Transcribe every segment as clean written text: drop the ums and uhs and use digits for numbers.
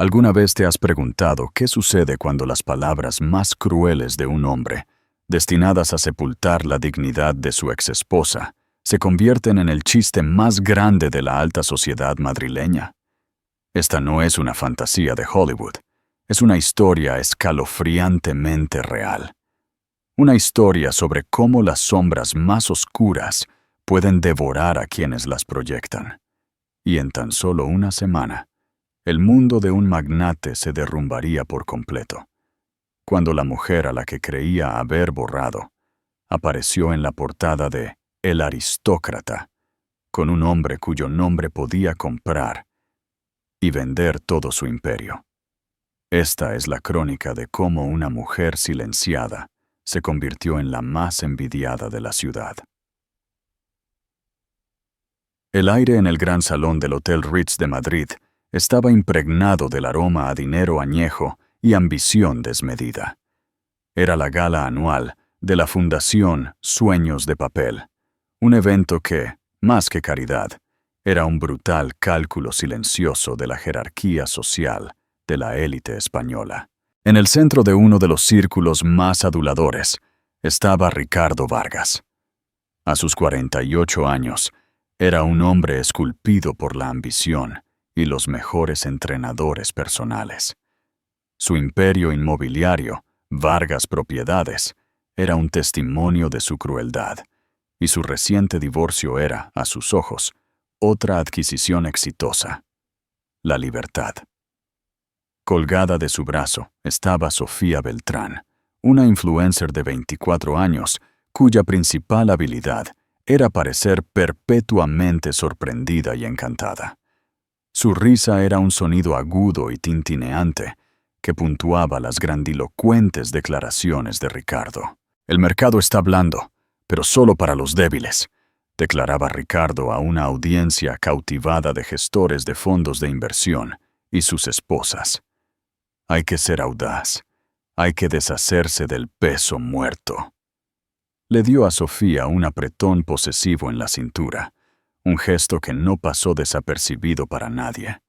¿Alguna vez te has preguntado qué sucede cuando las palabras más crueles de un hombre, destinadas a sepultar la dignidad de su exesposa, se convierten en el chiste más grande de la alta sociedad madrileña? Esta no es una fantasía de Hollywood, es una historia escalofriantemente real. Una historia sobre cómo las sombras más oscuras pueden devorar a quienes las proyectan. Y en tan solo una semana, el mundo de un magnate se derrumbaría por completo, cuando la mujer a la que creía haber borrado apareció en la portada de El Aristócrata, con un hombre cuyo nombre podía comprar y vender todo su imperio. Esta es la crónica de cómo una mujer silenciada se convirtió en la más envidiada de la ciudad. El aire en el gran salón del Hotel Ritz de Madrid estaba impregnado del aroma a dinero añejo y ambición desmedida. Era la gala anual de la Fundación Sueños de Papel, un evento que, más que caridad, era un brutal cálculo silencioso de la jerarquía social de la élite española. En el centro de uno de los círculos más aduladores estaba Ricardo Vargas. A sus 48 años, era un hombre esculpido por la ambición y los mejores entrenadores personales. Su imperio inmobiliario, Vargas Propiedades, era un testimonio de su crueldad, y su reciente divorcio era, a sus ojos, otra adquisición exitosa: la libertad. Colgada de su brazo estaba Sofía Beltrán, una influencer de 24 años, cuya principal habilidad era parecer perpetuamente sorprendida y encantada. Su risa era un sonido agudo y tintineante que puntuaba las grandilocuentes declaraciones de Ricardo. «El mercado está hablando, pero solo para los débiles», declaraba Ricardo a una audiencia cautivada de gestores de fondos de inversión y sus esposas. «Hay que ser audaz, hay que deshacerse del peso muerto». Le dio a Sofía un apretón posesivo en la cintura, un gesto que no pasó desapercibido para nadie.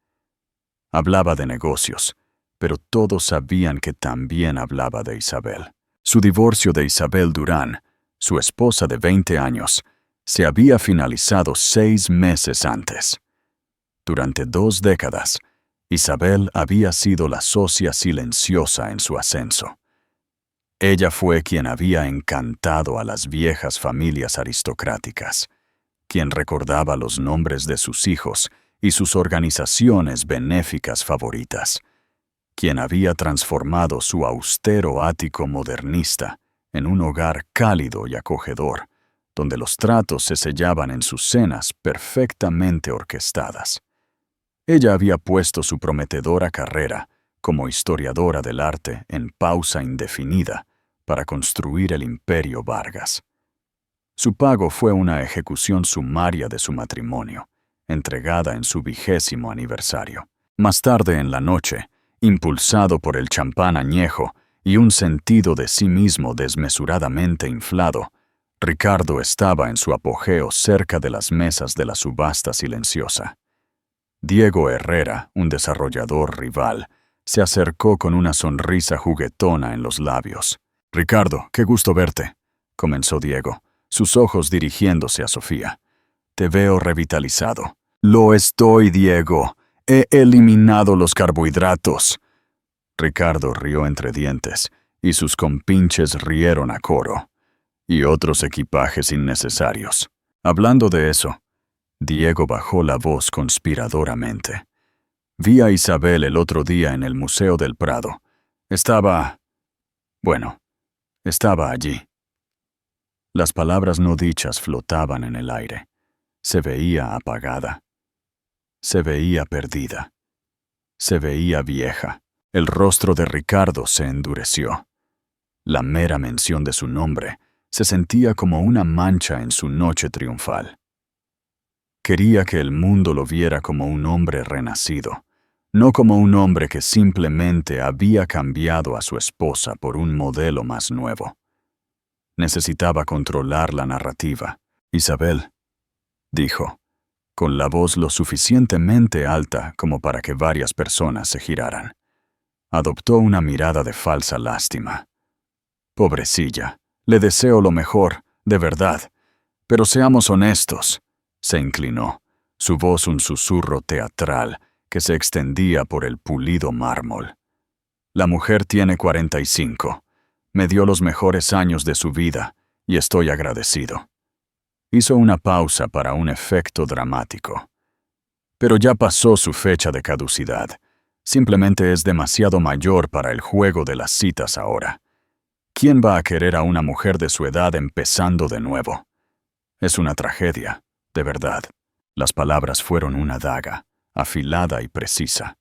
Hablaba de negocios, pero todos sabían que también hablaba de Isabel. Su divorcio de Isabel Durán, su esposa de 20 años, se había finalizado 6 meses antes. Durante 2 décadas, Isabel había sido la socia silenciosa en su ascenso. Ella fue quien había encantado a las viejas familias aristocráticas, quien recordaba los nombres de sus hijos y sus organizaciones benéficas favoritas, quien había transformado su austero ático modernista en un hogar cálido y acogedor, donde los tratos se sellaban en sus cenas perfectamente orquestadas. Ella había puesto su prometedora carrera como historiadora del arte en pausa indefinida para construir el imperio Vargas. Su pago fue una ejecución sumaria de su matrimonio, entregada en su 20º aniversario. Más tarde en la noche, impulsado por el champán añejo y un sentido de sí mismo desmesuradamente inflado, Ricardo estaba en su apogeo cerca de las mesas de la subasta silenciosa. Diego Herrera, un desarrollador rival, se acercó con una sonrisa juguetona en los labios. «Ricardo, qué gusto verte», comenzó Diego, sus ojos dirigiéndose a Sofía. «Te veo revitalizado». «Lo estoy, Diego. He eliminado los carbohidratos». Ricardo rió entre dientes, y sus compinches rieron a coro. «Y otros equipajes innecesarios». Hablando de eso, Diego bajó la voz conspiradoramente. «Vi a Isabel el otro día en el Museo del Prado. Estaba allí». Las palabras no dichas flotaban en el aire. Se veía apagada. Se veía perdida. Se veía vieja. El rostro de Ricardo se endureció. La mera mención de su nombre se sentía como una mancha en su noche triunfal. Quería que el mundo lo viera como un hombre renacido, no como un hombre que simplemente había cambiado a su esposa por un modelo más nuevo. Necesitaba controlar la narrativa. «Isabel», dijo, con la voz lo suficientemente alta como para que varias personas se giraran. Adoptó una mirada de falsa lástima. Pobrecilla, le deseo lo mejor, de verdad. Pero seamos honestos. Se inclinó, su voz un susurro teatral que se extendía por el pulido mármol. La mujer tiene 45. Me dio los mejores años de su vida y estoy agradecido. Hizo una pausa para un efecto dramático. Pero ya pasó su fecha de caducidad. Simplemente es demasiado mayor para el juego de las citas ahora. ¿Quién va a querer a una mujer de su edad empezando de nuevo? Es una tragedia, de verdad. Las palabras fueron una daga, afilada y precisa.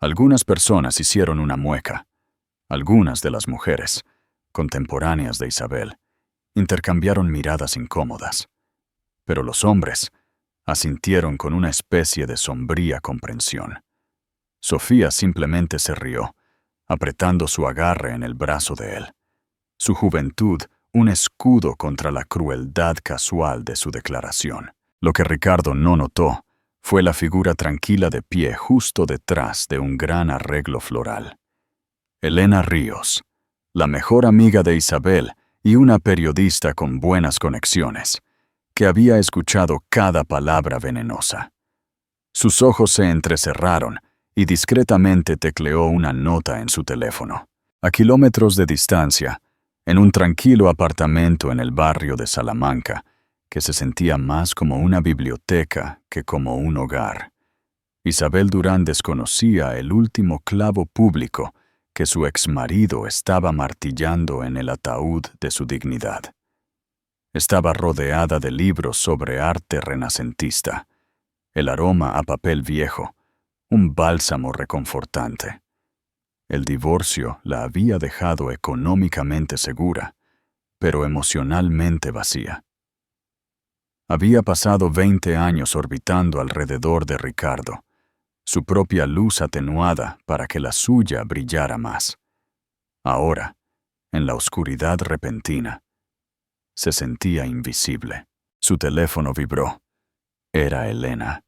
Algunas personas hicieron una mueca. Algunas de las mujeres, contemporáneas de Isabel, intercambiaron miradas incómodas. Pero los hombres asintieron con una especie de sombría comprensión. Sofía simplemente se rió, apretando su agarre en el brazo de él. Su juventud, un escudo contra la crueldad casual de su declaración. Lo que Ricardo no notó fue la figura tranquila de pie justo detrás de un gran arreglo floral. Elena Ríos, la mejor amiga de Isabel y una periodista con buenas conexiones, que había escuchado cada palabra venenosa. Sus ojos se entrecerraron y discretamente tecleó una nota en su teléfono. A kilómetros de distancia, en un tranquilo apartamento en el barrio de Salamanca, que se sentía más como una biblioteca que como un hogar, Isabel Durán desconocía el último clavo público que su exmarido estaba martillando en el ataúd de su dignidad. Estaba rodeada de libros sobre arte renacentista, el aroma a papel viejo, un bálsamo reconfortante. El divorcio la había dejado económicamente segura, pero emocionalmente vacía. Había pasado 20 años orbitando alrededor de Ricardo, su propia luz atenuada para que la suya brillara más. Ahora, en la oscuridad repentina, se sentía invisible. Su teléfono vibró. Era Elena.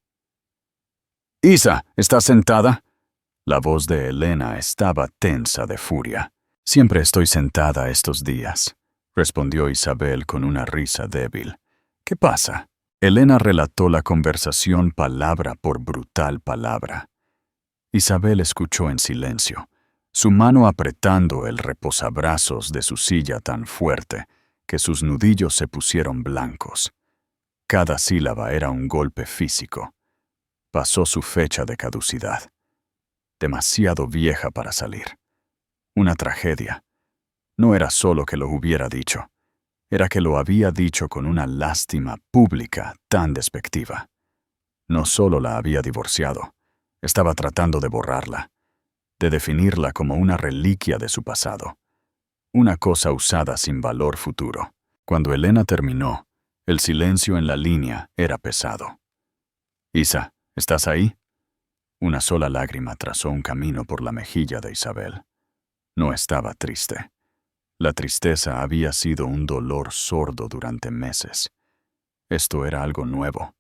«Isa, ¿estás sentada?» La voz de Elena estaba tensa de furia. «Siempre estoy sentada estos días», respondió Isabel con una risa débil. «¿Qué pasa?» Elena relató la conversación palabra por brutal palabra. Isabel escuchó en silencio, su mano apretando el reposabrazos de su silla tan fuerte que sus nudillos se pusieron blancos. Cada sílaba era un golpe físico. Pasó su fecha de caducidad. Demasiado vieja para salir. Una tragedia. No era solo que lo hubiera dicho. Era que lo había dicho con una lástima pública tan despectiva. No solo la había divorciado, estaba tratando de borrarla, de definirla como una reliquia de su pasado, una cosa usada sin valor futuro. Cuando Elena terminó, el silencio en la línea era pesado. «Isa, ¿estás ahí?» Una sola lágrima trazó un camino por la mejilla de Isabel. No estaba triste. La tristeza había sido un dolor sordo durante meses. Esto era algo nuevo.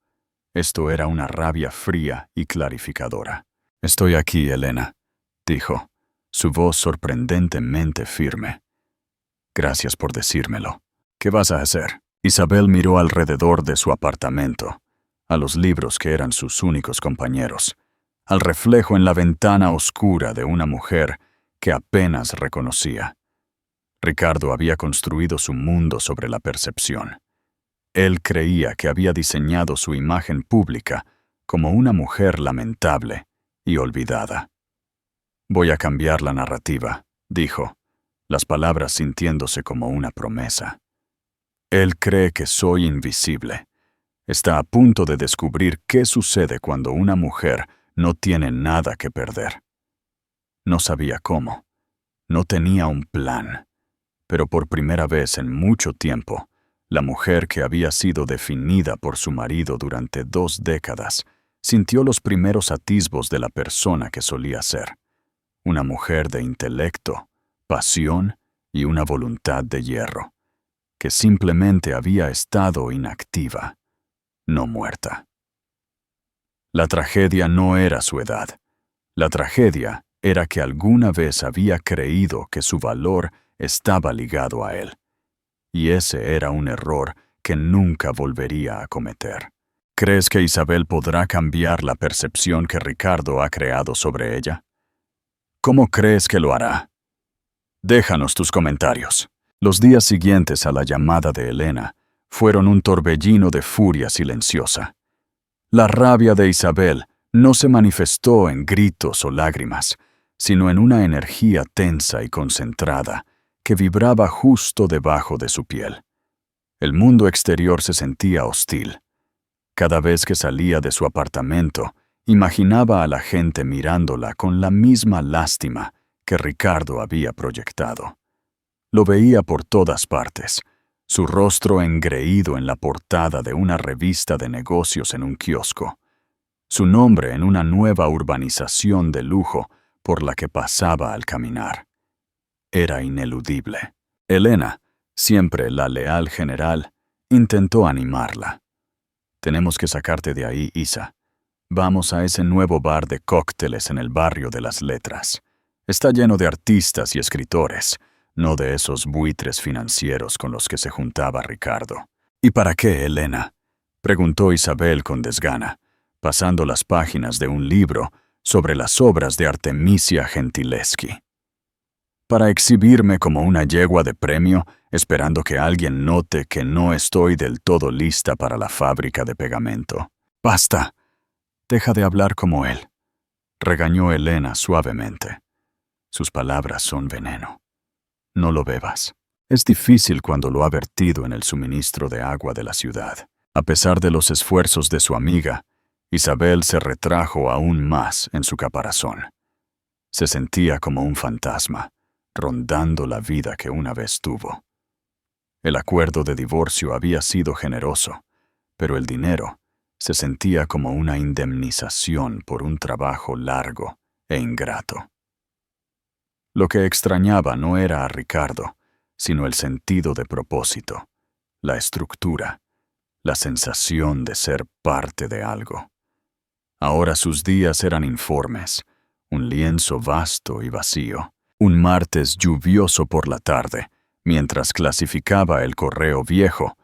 Esto era una rabia fría y clarificadora. «Estoy aquí, Elena», dijo, su voz sorprendentemente firme. «Gracias por decírmelo. ¿Qué vas a hacer?» Isabel miró alrededor de su apartamento, a los libros que eran sus únicos compañeros, al reflejo en la ventana oscura de una mujer que apenas reconocía. Ricardo había construido su mundo sobre la percepción. Él creía que había diseñado su imagen pública como una mujer lamentable y olvidada. «Voy a cambiar la narrativa», dijo, las palabras sintiéndose como una promesa. «Él cree que soy invisible. Está a punto de descubrir qué sucede cuando una mujer no tiene nada que perder». No sabía cómo. No tenía un plan. Pero por primera vez en mucho tiempo, la mujer que había sido definida por su marido durante 2 décadas sintió los primeros atisbos de la persona que solía ser. Una mujer de intelecto, pasión y una voluntad de hierro, que simplemente había estado inactiva, no muerta. La tragedia no era su edad. La tragedia era que alguna vez había creído que su valor estaba ligado a él. Y ese era un error que nunca volvería a cometer. ¿Crees que Isabel podrá cambiar la percepción que Ricardo ha creado sobre ella? ¿Cómo crees que lo hará? Déjanos tus comentarios. Los días siguientes a la llamada de Elena fueron un torbellino de furia silenciosa. La rabia de Isabel no se manifestó en gritos o lágrimas, sino en una energía tensa y concentrada que vibraba justo debajo de su piel. El mundo exterior se sentía hostil. Cada vez que salía de su apartamento, imaginaba a la gente mirándola con la misma lástima que Ricardo había proyectado. Lo veía por todas partes, su rostro engreído en la portada de una revista de negocios en un kiosco, su nombre en una nueva urbanización de lujo por la que pasaba al caminar. Era ineludible. Elena, siempre la leal general, intentó animarla. «Tenemos que sacarte de ahí, Isa. Vamos a ese nuevo bar de cócteles en el barrio de las letras. Está lleno de artistas y escritores, no de esos buitres financieros con los que se juntaba Ricardo». «¿Y para qué, Elena?», preguntó Isabel con desgana, pasando las páginas de un libro sobre las obras de Artemisia Gentileschi. «Para exhibirme como una yegua de premio, esperando que alguien note que no estoy del todo lista para la fábrica de pegamento». «Basta. Deja de hablar como él», regañó Elena suavemente. «Sus palabras son veneno. No lo bebas. Es difícil cuando lo ha vertido en el suministro de agua de la ciudad». A pesar de los esfuerzos de su amiga, Isabel se retrajo aún más en su caparazón. Se sentía como un fantasma, rondando la vida que una vez tuvo. El acuerdo de divorcio había sido generoso, pero el dinero se sentía como una indemnización por un trabajo largo e ingrato. Lo que extrañaba no era a Ricardo, sino el sentido de propósito, la estructura, la sensación de ser parte de algo. Ahora sus días eran informes, un lienzo vasto y vacío. Un martes lluvioso por la tarde, mientras clasificaba el correo viejo,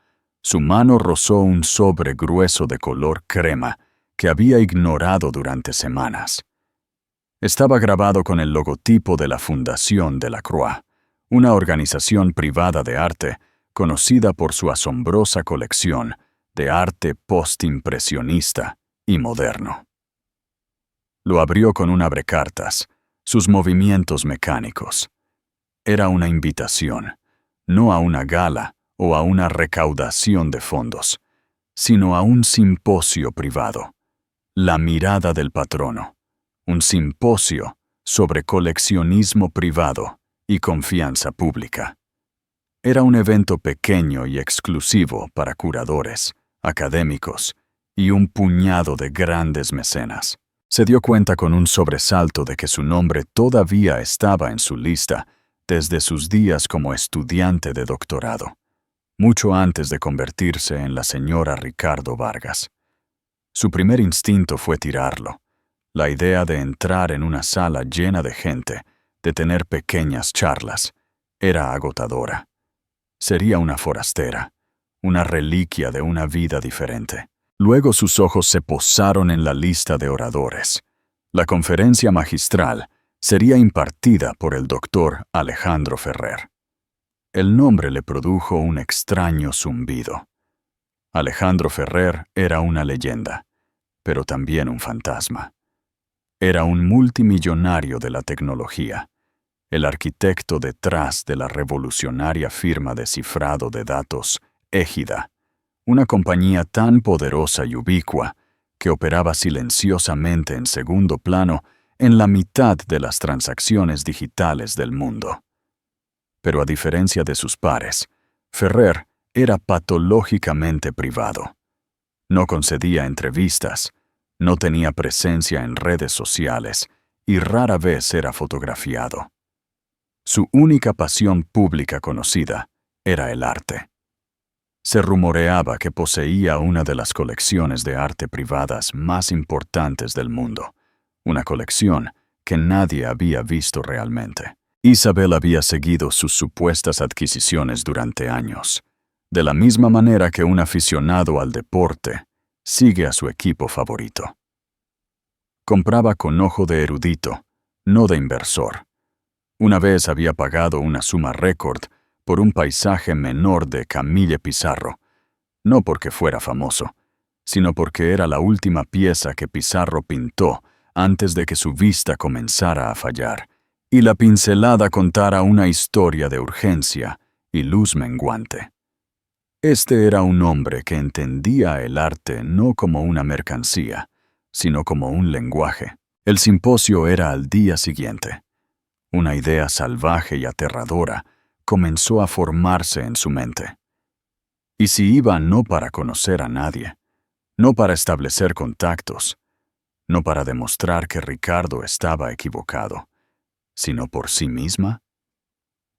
su mano rozó un sobre grueso de color crema que había ignorado durante semanas. Estaba grabado con el logotipo de la Fundación Delacroix, una organización privada de arte conocida por su asombrosa colección de arte postimpresionista y moderno. Lo abrió con un abrecartas, sus movimientos mecánicos. Era una invitación, no a una gala o a una recaudación de fondos, sino a un simposio privado. La mirada del patrono, un simposio sobre coleccionismo privado y confianza pública. Era un evento pequeño y exclusivo para curadores, académicos y un puñado de grandes mecenas. Se dio cuenta con un sobresalto de que su nombre todavía estaba en su lista desde sus días como estudiante de doctorado, mucho antes de convertirse en la señora Ricardo Vargas. Su primer instinto fue tirarlo. La idea de entrar en una sala llena de gente, de tener pequeñas charlas, era agotadora. Sería una forastera, una reliquia de una vida diferente. Luego sus ojos se posaron en la lista de oradores. La conferencia magistral sería impartida por el doctor Alejandro Ferrer. El nombre le produjo un extraño zumbido. Alejandro Ferrer era una leyenda, pero también un fantasma. Era un multimillonario de la tecnología, el arquitecto detrás de la revolucionaria firma de cifrado de datos Égida, una compañía tan poderosa y ubicua que operaba silenciosamente en segundo plano en la mitad de las transacciones digitales del mundo. Pero a diferencia de sus pares, Ferrer era patológicamente privado. No concedía entrevistas, no tenía presencia en redes sociales y rara vez era fotografiado. Su única pasión pública conocida era el arte. Se rumoreaba que poseía una de las colecciones de arte privadas más importantes del mundo, una colección que nadie había visto realmente. Isabel había seguido sus supuestas adquisiciones durante años, de la misma manera que un aficionado al deporte sigue a su equipo favorito. Compraba con ojo de erudito, no de inversor. Una vez había pagado una suma récord por un paisaje menor de Camille Pissarro, no porque fuera famoso, sino porque era la última pieza que Pissarro pintó antes de que su vista comenzara a fallar, y la pincelada contara una historia de urgencia y luz menguante. Este era un hombre que entendía el arte no como una mercancía, sino como un lenguaje. El simposio era al día siguiente. Una idea salvaje y aterradora comenzó a formarse en su mente. Y si iba no para conocer a nadie, no para establecer contactos, no para demostrar que Ricardo estaba equivocado, sino por sí misma,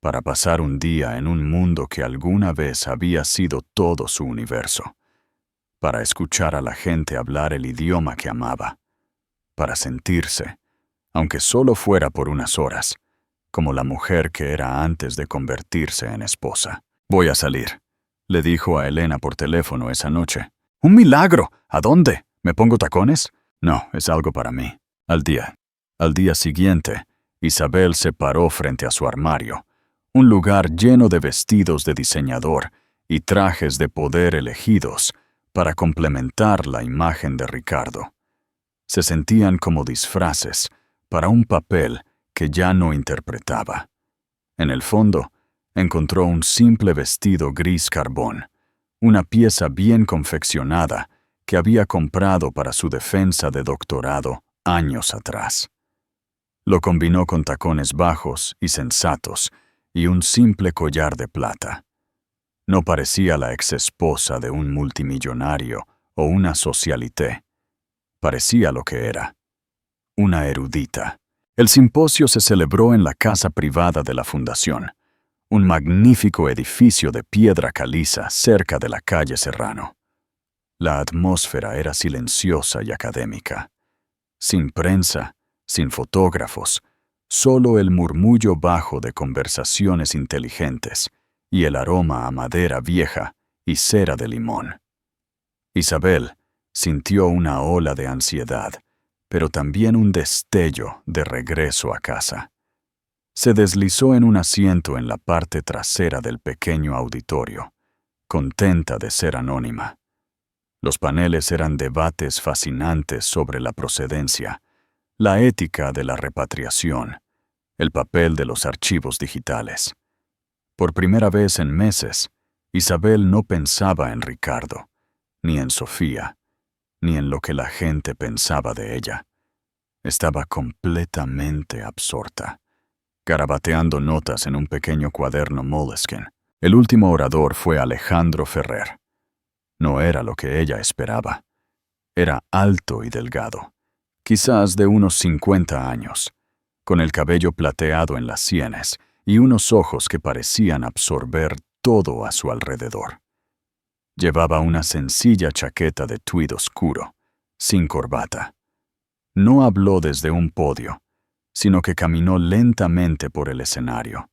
para pasar un día en un mundo que alguna vez había sido todo su universo, para escuchar a la gente hablar el idioma que amaba, para sentirse, aunque solo fuera por unas horas, como la mujer que era antes de convertirse en esposa. «Voy a salir», le dijo a Elena por teléfono esa noche. «¡Un milagro! ¿A dónde? ¿Me pongo tacones?» «No, es algo para mí». Al día siguiente, Isabel se paró frente a su armario, un lugar lleno de vestidos de diseñador y trajes de poder elegidos para complementar la imagen de Ricardo. Se sentían como disfraces para un papel que ya no interpretaba. En el fondo, encontró un simple vestido gris carbón, una pieza bien confeccionada que había comprado para su defensa de doctorado años atrás. Lo combinó con tacones bajos y sensatos y un simple collar de plata. No parecía la exesposa de un multimillonario o una socialité. Parecía lo que era: una erudita. El simposio se celebró en la casa privada de la Fundación, un magnífico edificio de piedra caliza cerca de la calle Serrano. La atmósfera era silenciosa y académica. Sin prensa, sin fotógrafos, solo el murmullo bajo de conversaciones inteligentes y el aroma a madera vieja y cera de limón. Isabel sintió una ola de ansiedad, pero también un destello de regreso a casa. Se deslizó en un asiento en la parte trasera del pequeño auditorio, contenta de ser anónima. Los paneles eran debates fascinantes sobre la procedencia, la ética de la repatriación, el papel de los archivos digitales. Por primera vez en meses, Isabel no pensaba en Ricardo, ni en Sofía, ni en lo que la gente pensaba de ella. Estaba completamente absorta, garabateando notas en un pequeño cuaderno Moleskine. El último orador fue Alejandro Ferrer. No era lo que ella esperaba. Era alto y delgado, quizás de unos 50 años, con el cabello plateado en las sienes y unos ojos que parecían absorber todo a su alrededor. Llevaba una sencilla chaqueta de tweed oscuro, sin corbata. No habló desde un podio, sino que caminó lentamente por el escenario,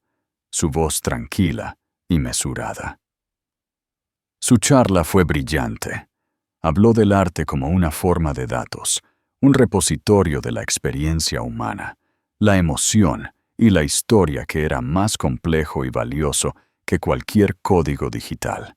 su voz tranquila y mesurada. Su charla fue brillante. Habló del arte como una forma de datos, un repositorio de la experiencia humana, la emoción y la historia que era más complejo y valioso que cualquier código digital.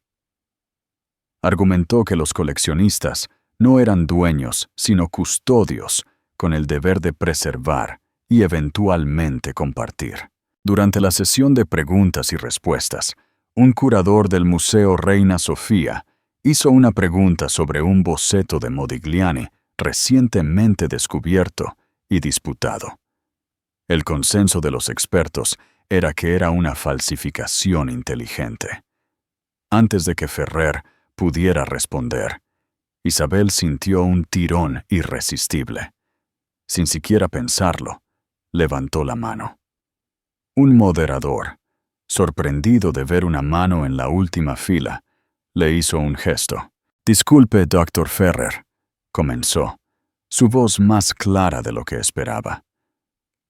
Argumentó que los coleccionistas no eran dueños, sino custodios, con el deber de preservar y eventualmente compartir. Durante la sesión de preguntas y respuestas, un curador del Museo Reina Sofía hizo una pregunta sobre un boceto de Modigliani recientemente descubierto y disputado. El consenso de los expertos era que era una falsificación inteligente. Antes de que Ferrer pudiera responder, Isabel sintió un tirón irresistible. Sin siquiera pensarlo, levantó la mano. Un moderador, sorprendido de ver una mano en la última fila, Le hizo un gesto. «Disculpe, Dr. Ferrer», comenzó, su voz más clara de lo que esperaba.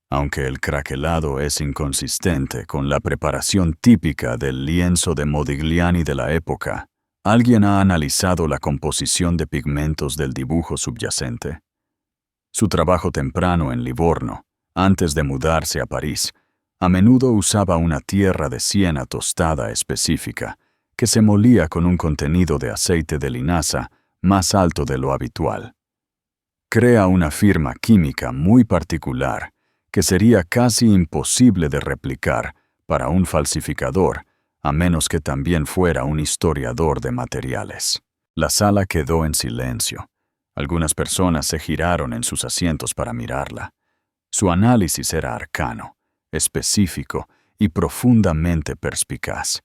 Aunque el craquelado es inconsistente con la preparación típica del lienzo de Modigliani de la época, ¿alguien ha analizado la composición de pigmentos del dibujo subyacente? Su trabajo temprano en Livorno, antes de mudarse a París, a menudo usaba una tierra de siena tostada específica, que se molía con un contenido de aceite de linaza más alto de lo habitual. Crea una firma química muy particular que sería casi imposible de replicar para un falsificador, a menos que también fuera un historiador de materiales. La sala quedó en silencio. Algunas personas se giraron en sus asientos para mirarla. Su análisis era arcano, específico y profundamente perspicaz.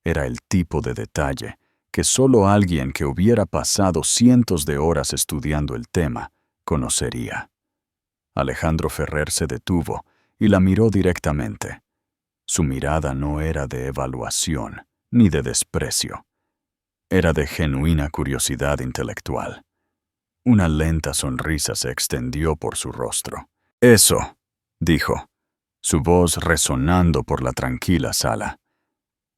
Era el tipo de detalle que solo alguien que hubiera pasado cientos de horas estudiando el tema conocería. Alejandro Ferrer se detuvo y la miró directamente. Su mirada no era de evaluación ni de desprecio. Era de genuina curiosidad intelectual. Una lenta sonrisa se extendió por su rostro. «Eso», dijo, su voz resonando por la tranquila sala.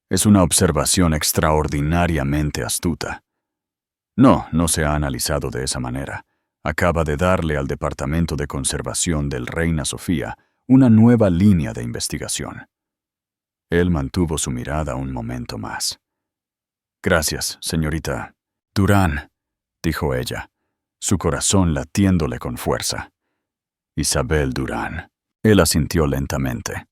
«Es una observación extraordinariamente astuta. No se ha analizado de esa manera. Acaba de darle al Departamento de Conservación del Reina Sofía una nueva línea de investigación». Él mantuvo su mirada un momento más. «Gracias, señorita Durán», dijo ella, su corazón latiéndole con fuerza. «Isabel Durán». Él asintió lentamente.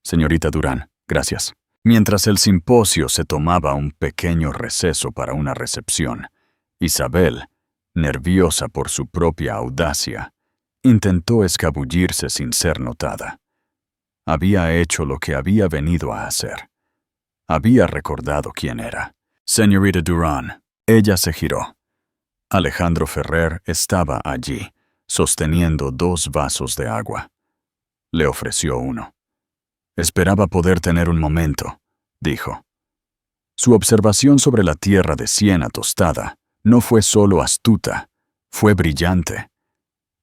«Señorita Durán, gracias». Mientras el simposio se tomaba un pequeño receso para una recepción, Isabel, nerviosa por su propia audacia, intentó escabullirse sin ser notada. Había hecho lo que había venido a hacer. Había recordado quién era. «Señorita Durán». Ella se giró. Alejandro Ferrer estaba allí, sosteniendo 2 vasos de agua. Le ofreció uno. «Esperaba poder tener un momento», dijo. Su observación sobre la tierra de siena tostada no fue solo astuta, fue brillante.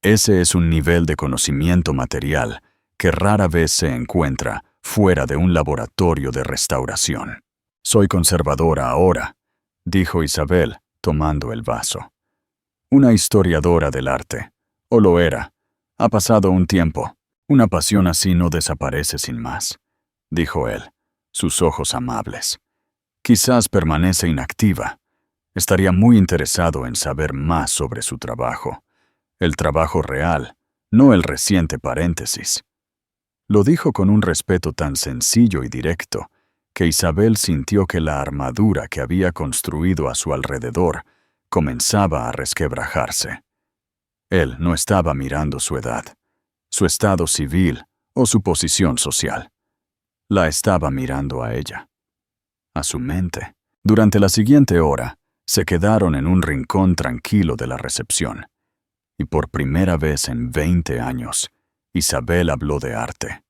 Ese es un nivel de conocimiento material que rara vez se encuentra fuera de un laboratorio de restauración. «Soy conservadora ahora», dijo Isabel, tomando el vaso. «Una historiadora del arte. O lo era. Ha pasado un tiempo. Una pasión así no desaparece sin más», dijo él, sus ojos amables. «Quizás permanece inactiva. Estaría muy interesado en saber más sobre su trabajo. El trabajo real, no el reciente paréntesis». Lo dijo con un respeto tan sencillo y directo que Isabel sintió que la armadura que había construido a su alrededor comenzaba a resquebrajarse. Él no estaba mirando su edad, su estado civil o su posición social. La estaba mirando a ella, a su mente. Durante la siguiente hora, se quedaron en un rincón tranquilo de la recepción. Y por primera vez en 20 años, Isabel habló de arte.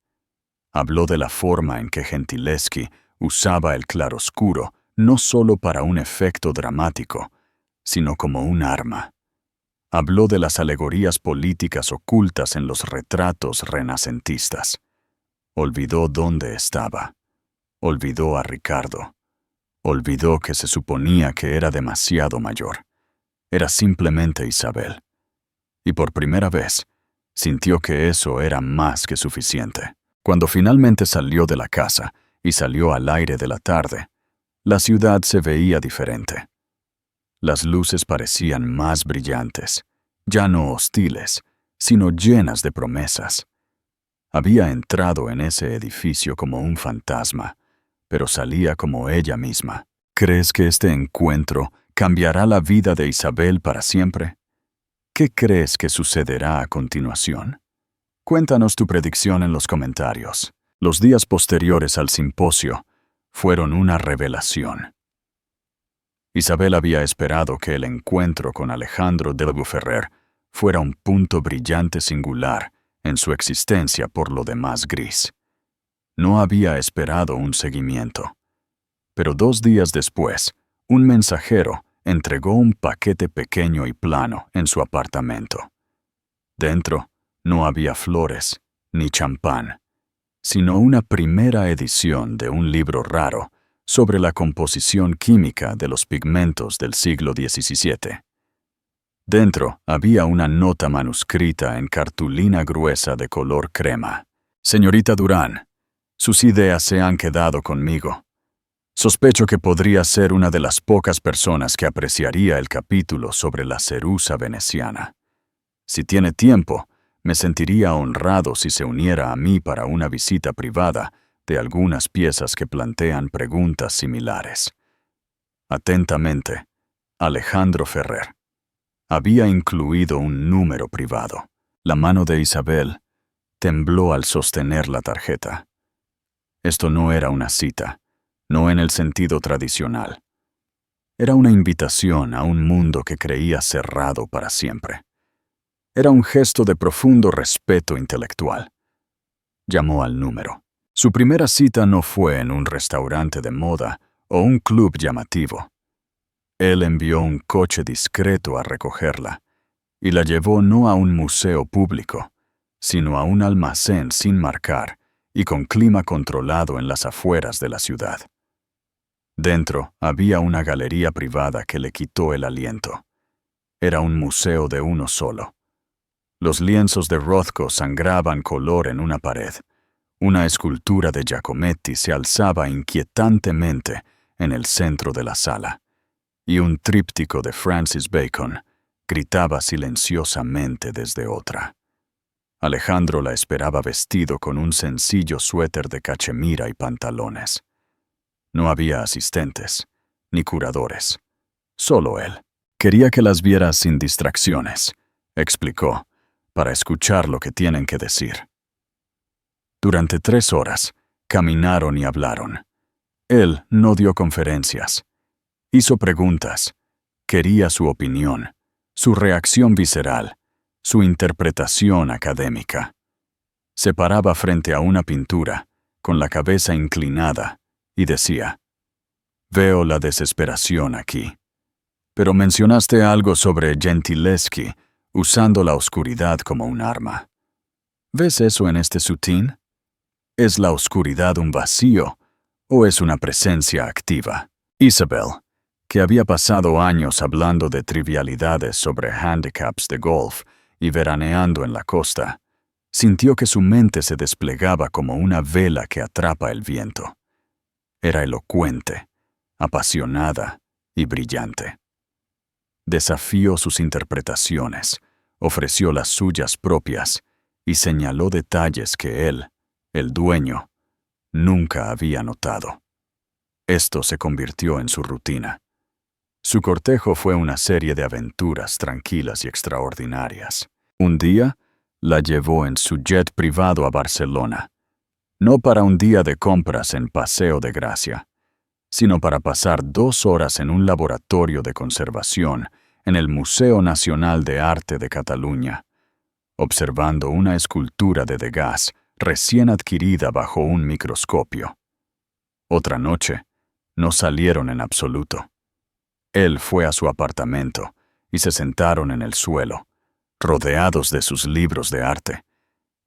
Habló de la forma en que Gentileschi usaba el claroscuro no solo para un efecto dramático, sino como un arma. Habló de las alegorías políticas ocultas en los retratos renacentistas. Olvidó dónde estaba. Olvidó a Ricardo. Olvidó que se suponía que era demasiado mayor. Era simplemente Isabel. Y por primera vez, sintió que eso era más que suficiente. Cuando finalmente salió de la casa y salió al aire de la tarde, la ciudad se veía diferente. Las luces parecían más brillantes, ya no hostiles, sino llenas de promesas. Había entrado en ese edificio como un fantasma, pero salía como ella misma. ¿Crees que este encuentro cambiará la vida de Isabel para siempre? ¿Qué crees que sucederá a continuación? Cuéntanos tu predicción en los comentarios. Los días posteriores al simposio fueron una revelación. Isabel había esperado que el encuentro con Alejandro de Ferrer fuera un punto brillante singular en su existencia por lo demás gris. No había esperado un seguimiento. Pero 2 días después, un mensajero entregó un paquete pequeño y plano en su apartamento. Dentro no había flores ni champán, sino una primera edición de un libro raro sobre la composición química de los pigmentos del siglo XVII. Dentro había una nota manuscrita en cartulina gruesa de color crema. Señorita Durán, sus ideas se han quedado conmigo. Sospecho que podría ser una de las pocas personas que apreciaría el capítulo sobre la cerusa veneciana. Si tiene tiempo, me sentiría honrado si se uniera a mí para una visita privada de algunas piezas que plantean preguntas similares. Atentamente, Alejandro Ferrer. Había incluido un número privado. La mano de Isabel tembló al sostener la tarjeta. Esto no era una cita, no en el sentido tradicional. Era una invitación a un mundo que creía cerrado para siempre. Era un gesto de profundo respeto intelectual. Llamó al número. Su primera cita no fue en un restaurante de moda o un club llamativo. Él envió un coche discreto a recogerla y la llevó no a un museo público, sino a un almacén sin marcar y con clima controlado en las afueras de la ciudad. Dentro había una galería privada que le quitó el aliento. Era un museo de uno solo. Los lienzos de Rothko sangraban color en una pared. Una escultura de Giacometti se alzaba inquietantemente en el centro de la sala, y un tríptico de Francis Bacon gritaba silenciosamente desde otra. Alejandro la esperaba vestido con un sencillo suéter de cachemira y pantalones. No había asistentes, ni curadores. Solo él. Quería que las viera sin distracciones, explicó, para escuchar lo que tienen que decir. Durante 3 horas, caminaron y hablaron. Él no dio conferencias. Hizo preguntas. Quería su opinión, su reacción visceral, su interpretación académica. Se paraba frente a una pintura, con la cabeza inclinada, y decía: «Veo la desesperación aquí. Pero mencionaste algo sobre Gentileschi, usando la oscuridad como un arma. ¿Ves eso en este sutín? ¿Es la oscuridad un vacío o es una presencia activa?» Isabel, que había pasado años hablando de trivialidades sobre handicaps de golf y veraneando en la costa, sintió que su mente se desplegaba como una vela que atrapa el viento. Era elocuente, apasionada y brillante. Desafió sus interpretaciones, ofreció las suyas propias y señaló detalles que él, el dueño, nunca había notado. Esto se convirtió en su rutina. Su cortejo fue una serie de aventuras tranquilas y extraordinarias. Un día, la llevó en su jet privado a Barcelona, no para un día de compras en Paseo de Gracia, sino para pasar 2 horas en un laboratorio de conservación en el Museo Nacional de Arte de Cataluña, observando una escultura de Degas recién adquirida bajo un microscopio. Otra noche, no salieron en absoluto. Él fue a su apartamento y se sentaron en el suelo, rodeados de sus libros de arte,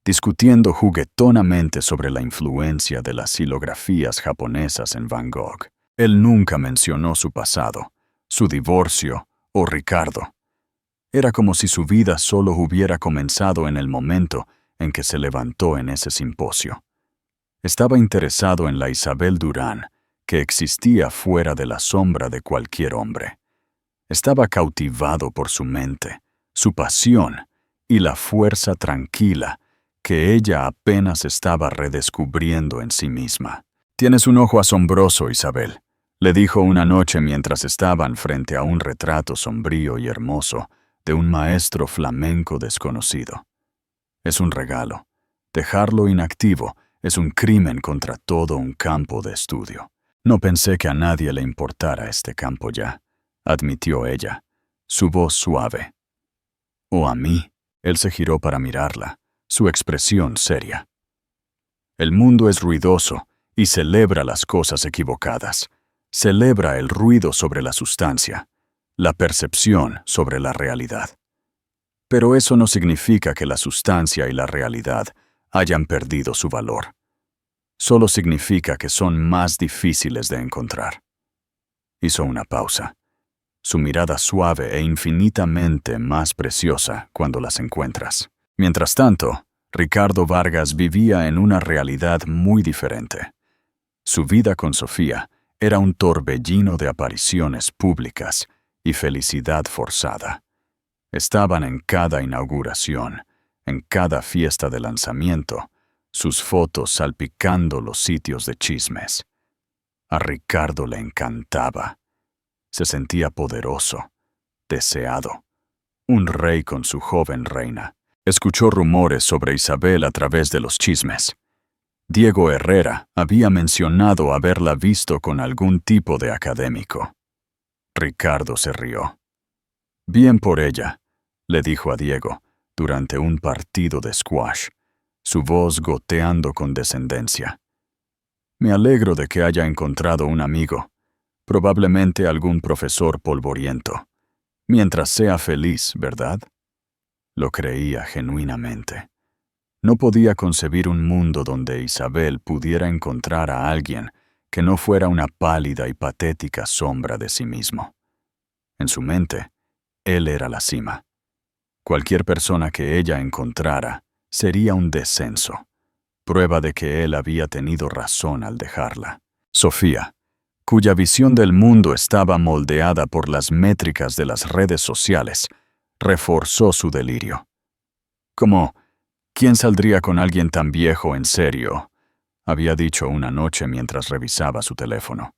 discutiendo juguetonamente sobre la influencia de las xilografías japonesas en Van Gogh. Él nunca mencionó su pasado, su divorcio o Ricardo. Era como si su vida solo hubiera comenzado en el momento en que se levantó en ese simposio. Estaba interesado en la Isabel Durán, que existía fuera de la sombra de cualquier hombre. Estaba cautivado por su mente, su pasión y la fuerza tranquila que ella apenas estaba redescubriendo en sí misma. «Tienes un ojo asombroso, Isabel», le dijo una noche mientras estaban frente a un retrato sombrío y hermoso de un maestro flamenco desconocido. «Es un regalo. Dejarlo inactivo es un crimen contra todo un campo de estudio». «No pensé que a nadie le importara este campo ya», admitió ella, su voz suave. «¿O a mí?». Él se giró para mirarla, su expresión seria. «El mundo es ruidoso y celebra las cosas equivocadas. celebra el ruido sobre la sustancia, la percepción sobre la realidad. Pero eso no significa que la sustancia y la realidad hayan perdido su valor. Solo significa que son más difíciles de encontrar. Hizo una pausa. Su mirada suave e infinitamente más preciosa cuando las encuentras. Mientras tanto, Ricardo Vargas vivía en una realidad muy diferente. Su vida con Sofía era un torbellino de apariciones públicas y felicidad forzada. Estaban en cada inauguración, en cada fiesta de lanzamiento, sus fotos salpicando los sitios de chismes. A Ricardo le encantaba. Se sentía poderoso, deseado, un rey con su joven reina. Escuchó rumores sobre Isabel a través de los chismes. Diego Herrera había mencionado haberla visto con algún tipo de académico. Ricardo se rió. Bien por ella, le dijo a Diego, durante un partido de squash, su voz goteando con descendencia. Me alegro de que haya encontrado un amigo, probablemente algún profesor polvoriento. Mientras sea feliz, ¿verdad? Lo creía genuinamente. No podía concebir un mundo donde Isabel pudiera encontrar a alguien que no fuera una pálida y patética sombra de sí mismo. En su mente, él era la cima. Cualquier persona que ella encontrara sería un descenso, prueba de que él había tenido razón al dejarla. Sofía, cuya visión del mundo estaba moldeada por las métricas de las redes sociales, reforzó su delirio. Como, ¿quién saldría con alguien tan viejo en serio?, había dicho una noche mientras revisaba su teléfono.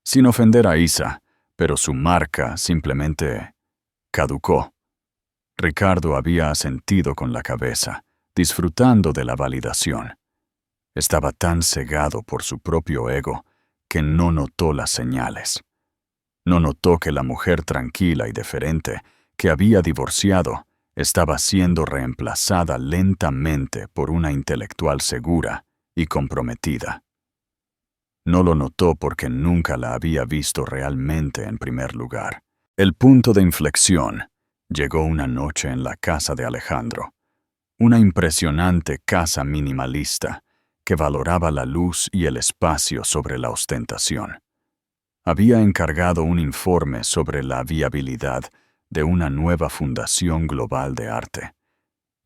Sin ofender a Isa, pero su marca simplemente caducó. Ricardo había asentido con la cabeza, disfrutando de la validación. Estaba tan cegado por su propio ego que no notó las señales. No notó que la mujer tranquila y deferente que había divorciado estaba siendo reemplazada lentamente por una intelectual segura y comprometida. No lo notó porque nunca la había visto realmente en primer lugar. El punto de inflexión llegó una noche en la casa de Alejandro, una impresionante casa minimalista que valoraba la luz y el espacio sobre la ostentación. Había encargado un informe sobre la viabilidad de una nueva fundación global de arte,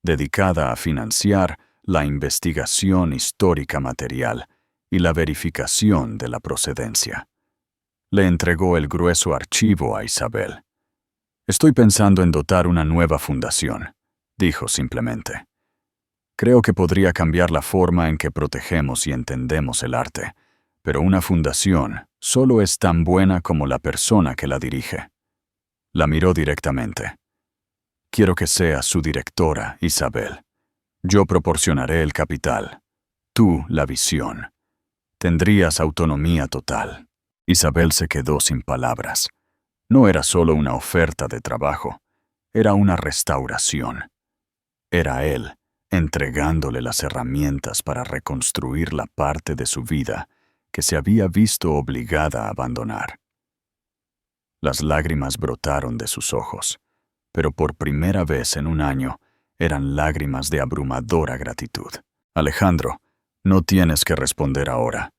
dedicada a financiar la investigación histórica material y la verificación de la procedencia. Le entregó el grueso archivo a Isabel. «Estoy pensando en dotar una nueva fundación», dijo simplemente. «Creo que podría cambiar la forma en que protegemos y entendemos el arte, pero una fundación solo es tan buena como la persona que la dirige». La miró directamente. «Quiero que seas su directora, Isabel. Yo proporcionaré el capital. Tú la visión. Tendrías autonomía total». Isabel se quedó sin palabras. No era solo una oferta de trabajo, era una restauración. Era él, entregándole las herramientas para reconstruir la parte de su vida que se había visto obligada a abandonar. Las lágrimas brotaron de sus ojos, pero por primera vez en un año eran lágrimas de abrumadora gratitud. «Alejandro, no tienes que responder ahora»,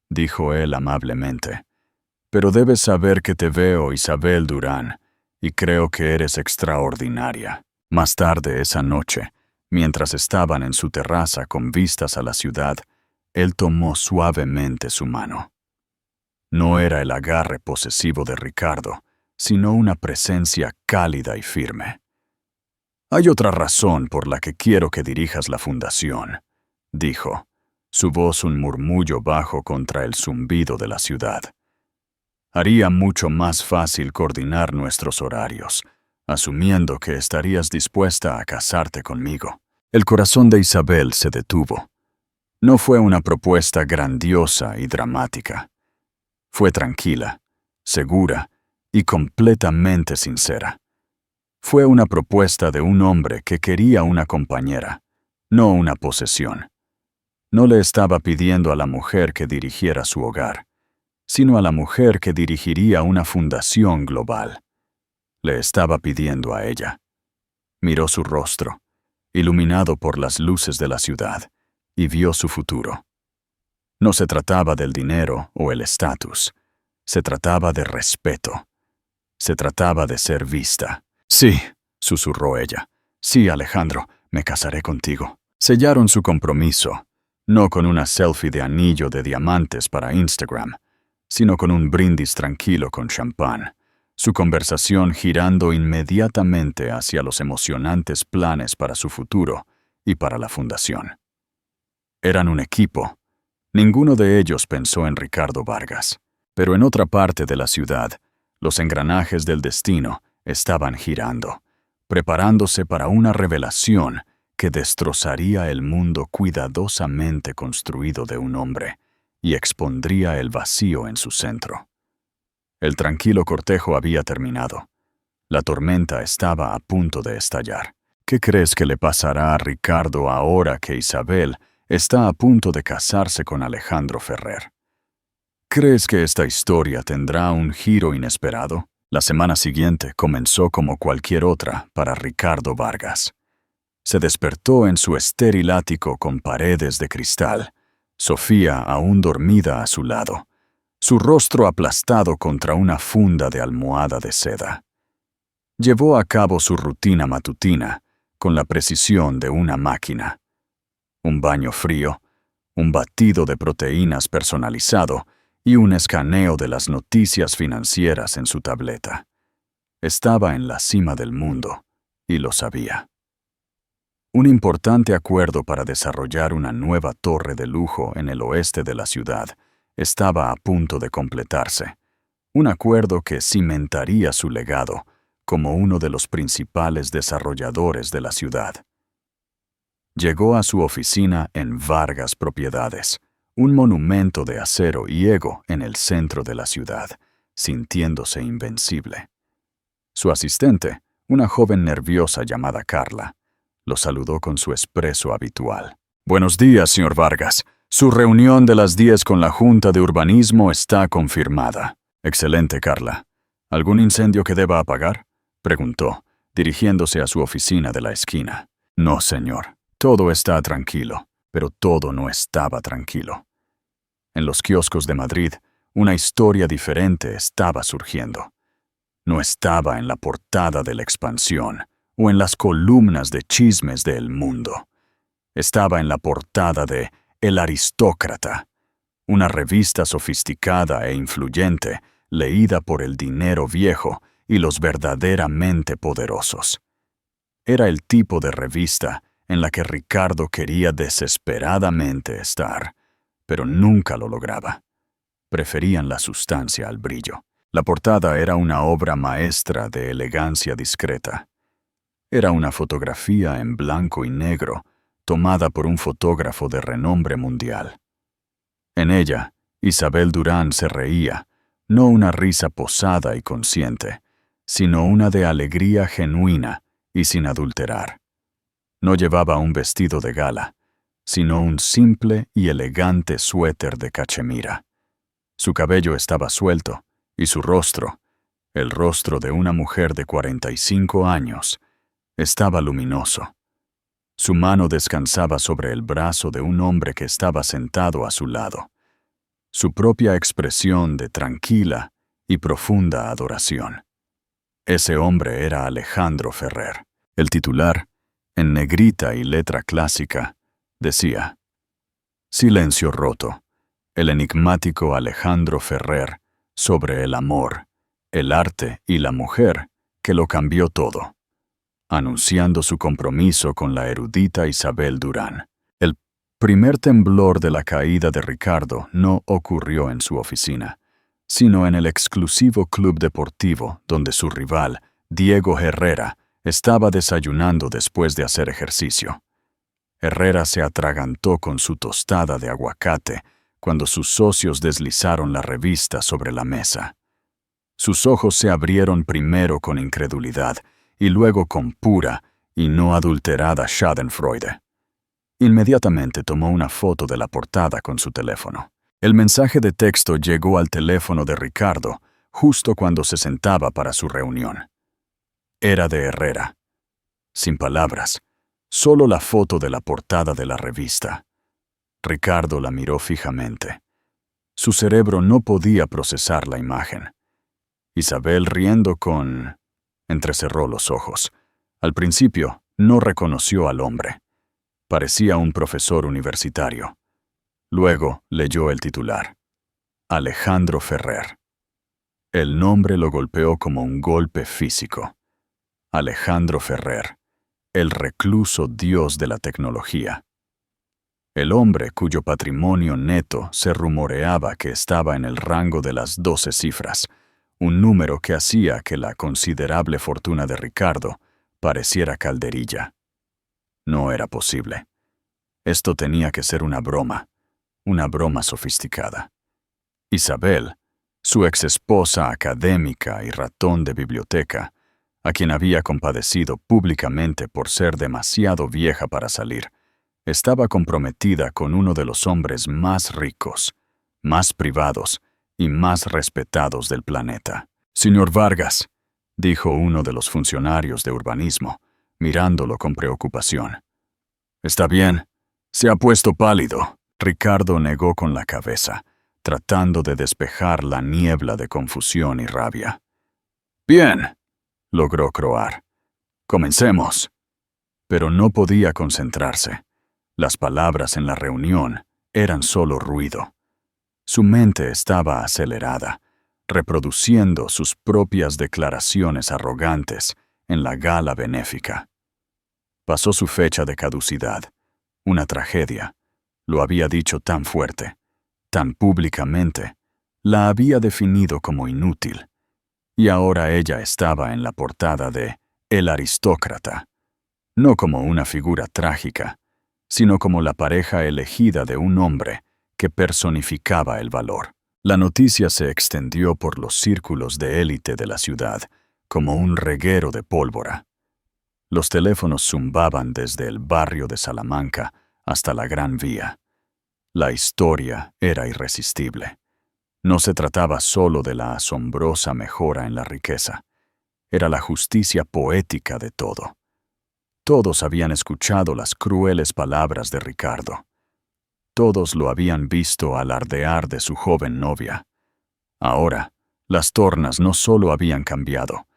dijo él amablemente. «Pero debes saber que te veo, Isabel Durán, y creo que eres extraordinaria». Más tarde esa noche, mientras estaban en su terraza con vistas a la ciudad, él tomó suavemente su mano. No era el agarre posesivo de Ricardo, sino una presencia cálida y firme. «Hay otra razón por la que quiero que dirijas la fundación», dijo, su voz un murmullo bajo contra el zumbido de la ciudad. «Haría mucho más fácil coordinar nuestros horarios, asumiendo que estarías dispuesta a casarte conmigo». El corazón de Isabel se detuvo. No fue una propuesta grandiosa y dramática. Fue tranquila, segura y completamente sincera. Fue una propuesta de un hombre que quería una compañera, no una posesión. No le estaba pidiendo a la mujer que dirigiera su hogar. sino a la mujer que dirigiría una fundación global. Le estaba pidiendo a ella. Miró su rostro, iluminado por las luces de la ciudad, y vio su futuro. No se trataba del dinero o el estatus. Se trataba de respeto. Se trataba de ser vista. Sí, susurró ella. Sí, Alejandro, me casaré contigo. Sellaron su compromiso, no con una selfie de anillo de diamantes para Instagram, sino con un brindis tranquilo con champán, su conversación girando inmediatamente hacia los emocionantes planes para su futuro y para la fundación. Eran un equipo. Ninguno de ellos pensó en Ricardo Vargas, pero en otra parte de la ciudad, los engranajes del destino estaban girando, preparándose para una revelación que destrozaría el mundo cuidadosamente construido de un hombre y expondría el vacío en su centro. El tranquilo cortejo había terminado. La tormenta estaba a punto de estallar. ¿Qué crees que le pasará a Ricardo ahora que Isabel está a punto de casarse con Alejandro Ferrer? ¿Crees que esta historia tendrá un giro inesperado? La semana siguiente comenzó como cualquier otra para Ricardo Vargas. Se despertó en su estéril ático con paredes de cristal, Sofía aún dormida a su lado, su rostro aplastado contra una funda de almohada de seda. Llevó a cabo su rutina matutina con la precisión de una máquina. Un baño frío, un batido de proteínas personalizado y un escaneo de las noticias financieras en su tableta. Estaba en la cima del mundo, y lo sabía. Un importante acuerdo para desarrollar una nueva torre de lujo en el oeste de la ciudad estaba a punto de completarse. Un acuerdo que cimentaría su legado como uno de los principales desarrolladores de la ciudad. Llegó a su oficina en Vargas Propiedades, un monumento de acero y ego en el centro de la ciudad, sintiéndose invencible. Su asistente, una joven nerviosa llamada Carla, lo saludó con su expreso habitual. «Buenos días, señor Vargas. Su reunión de las 10 con la Junta de Urbanismo está confirmada». «Excelente, Carla. ¿Algún incendio que deba apagar?», preguntó, dirigiéndose a su oficina de la esquina. «No, señor. Todo está tranquilo». Pero todo no estaba tranquilo. En los kioscos de Madrid, una historia diferente estaba surgiendo. No estaba en la portada de La Expansión o en las columnas de chismes de El Mundo. Estaba en la portada de El Aristócrata, una revista sofisticada e influyente leída por el dinero viejo y los verdaderamente poderosos. Era el tipo de revista en la que Ricardo quería desesperadamente estar, pero nunca lo lograba. Preferían la sustancia al brillo. La portada era una obra maestra de elegancia discreta. Era una fotografía en blanco y negro, tomada por un fotógrafo de renombre mundial. En ella, Isabel Durán se reía, no una risa posada y consciente, sino una de alegría genuina y sin adulterar. No llevaba un vestido de gala, sino un simple y elegante suéter de cachemira. Su cabello estaba suelto, y su rostro, el rostro de una mujer de 45 años, estaba luminoso. Su mano descansaba sobre el brazo de un hombre que estaba sentado a su lado. Su propia expresión de tranquila y profunda adoración. Ese hombre era Alejandro Ferrer. El titular, en negrita y letra clásica, decía: «Silencio roto. El enigmático Alejandro Ferrer sobre el amor, el arte y la mujer que lo cambió todo», anunciando su compromiso con la erudita Isabel Durán. El primer temblor de la caída de Ricardo no ocurrió en su oficina, sino en el exclusivo club deportivo donde su rival, Diego Herrera, estaba desayunando después de hacer ejercicio. Herrera se atragantó con su tostada de aguacate cuando sus socios deslizaron la revista sobre la mesa. Sus ojos se abrieron primero con incredulidad y luego con pura y no adulterada schadenfreude. Inmediatamente tomó una foto de la portada con su teléfono. El mensaje de texto llegó al teléfono de Ricardo justo cuando se sentaba para su reunión. Era de Herrera. Sin palabras, solo la foto de la portada de la revista. Ricardo la miró fijamente. Su cerebro no podía procesar la imagen. Isabel, riendo entrecerró los ojos. Al principio, no reconoció al hombre. Parecía un profesor universitario. Luego leyó el titular. Alejandro Ferrer. El nombre lo golpeó como un golpe físico. Alejandro Ferrer, el recluso dios de la tecnología. El hombre cuyo patrimonio neto se rumoreaba que estaba en el rango de las 12 cifras, un número que hacía que la considerable fortuna de Ricardo pareciera calderilla. No era posible. Esto tenía que ser una broma sofisticada. Isabel, su exesposa académica y ratón de biblioteca, a quien había compadecido públicamente por ser demasiado vieja para salir, estaba comprometida con uno de los hombres más ricos, más privados y más respetados del planeta. «Señor Vargas», dijo uno de los funcionarios de urbanismo, mirándolo con preocupación. «¿Está bien? Se ha puesto pálido». Ricardo negó con la cabeza, tratando de despejar la niebla de confusión y rabia. «Bien», logró croar. «Comencemos». Pero no podía concentrarse. Las palabras en la reunión eran solo ruido. Su mente estaba acelerada, reproduciendo sus propias declaraciones arrogantes en la gala benéfica. Pasó su fecha de caducidad. Una tragedia. Lo había dicho tan fuerte, tan públicamente. La había definido como inútil. Y ahora ella estaba en la portada de El Aristócrata. No como una figura trágica, sino como la pareja elegida de un hombre que personificaba el valor. La noticia se extendió por los círculos de élite de la ciudad, como un reguero de pólvora. Los teléfonos zumbaban desde el barrio de Salamanca hasta la Gran Vía. La historia era irresistible. No se trataba solo de la asombrosa mejora en la riqueza. Era la justicia poética de todo. Todos habían escuchado las crueles palabras de Ricardo. Todos lo habían visto alardear de su joven novia. Ahora, las tornas no solo habían cambiado,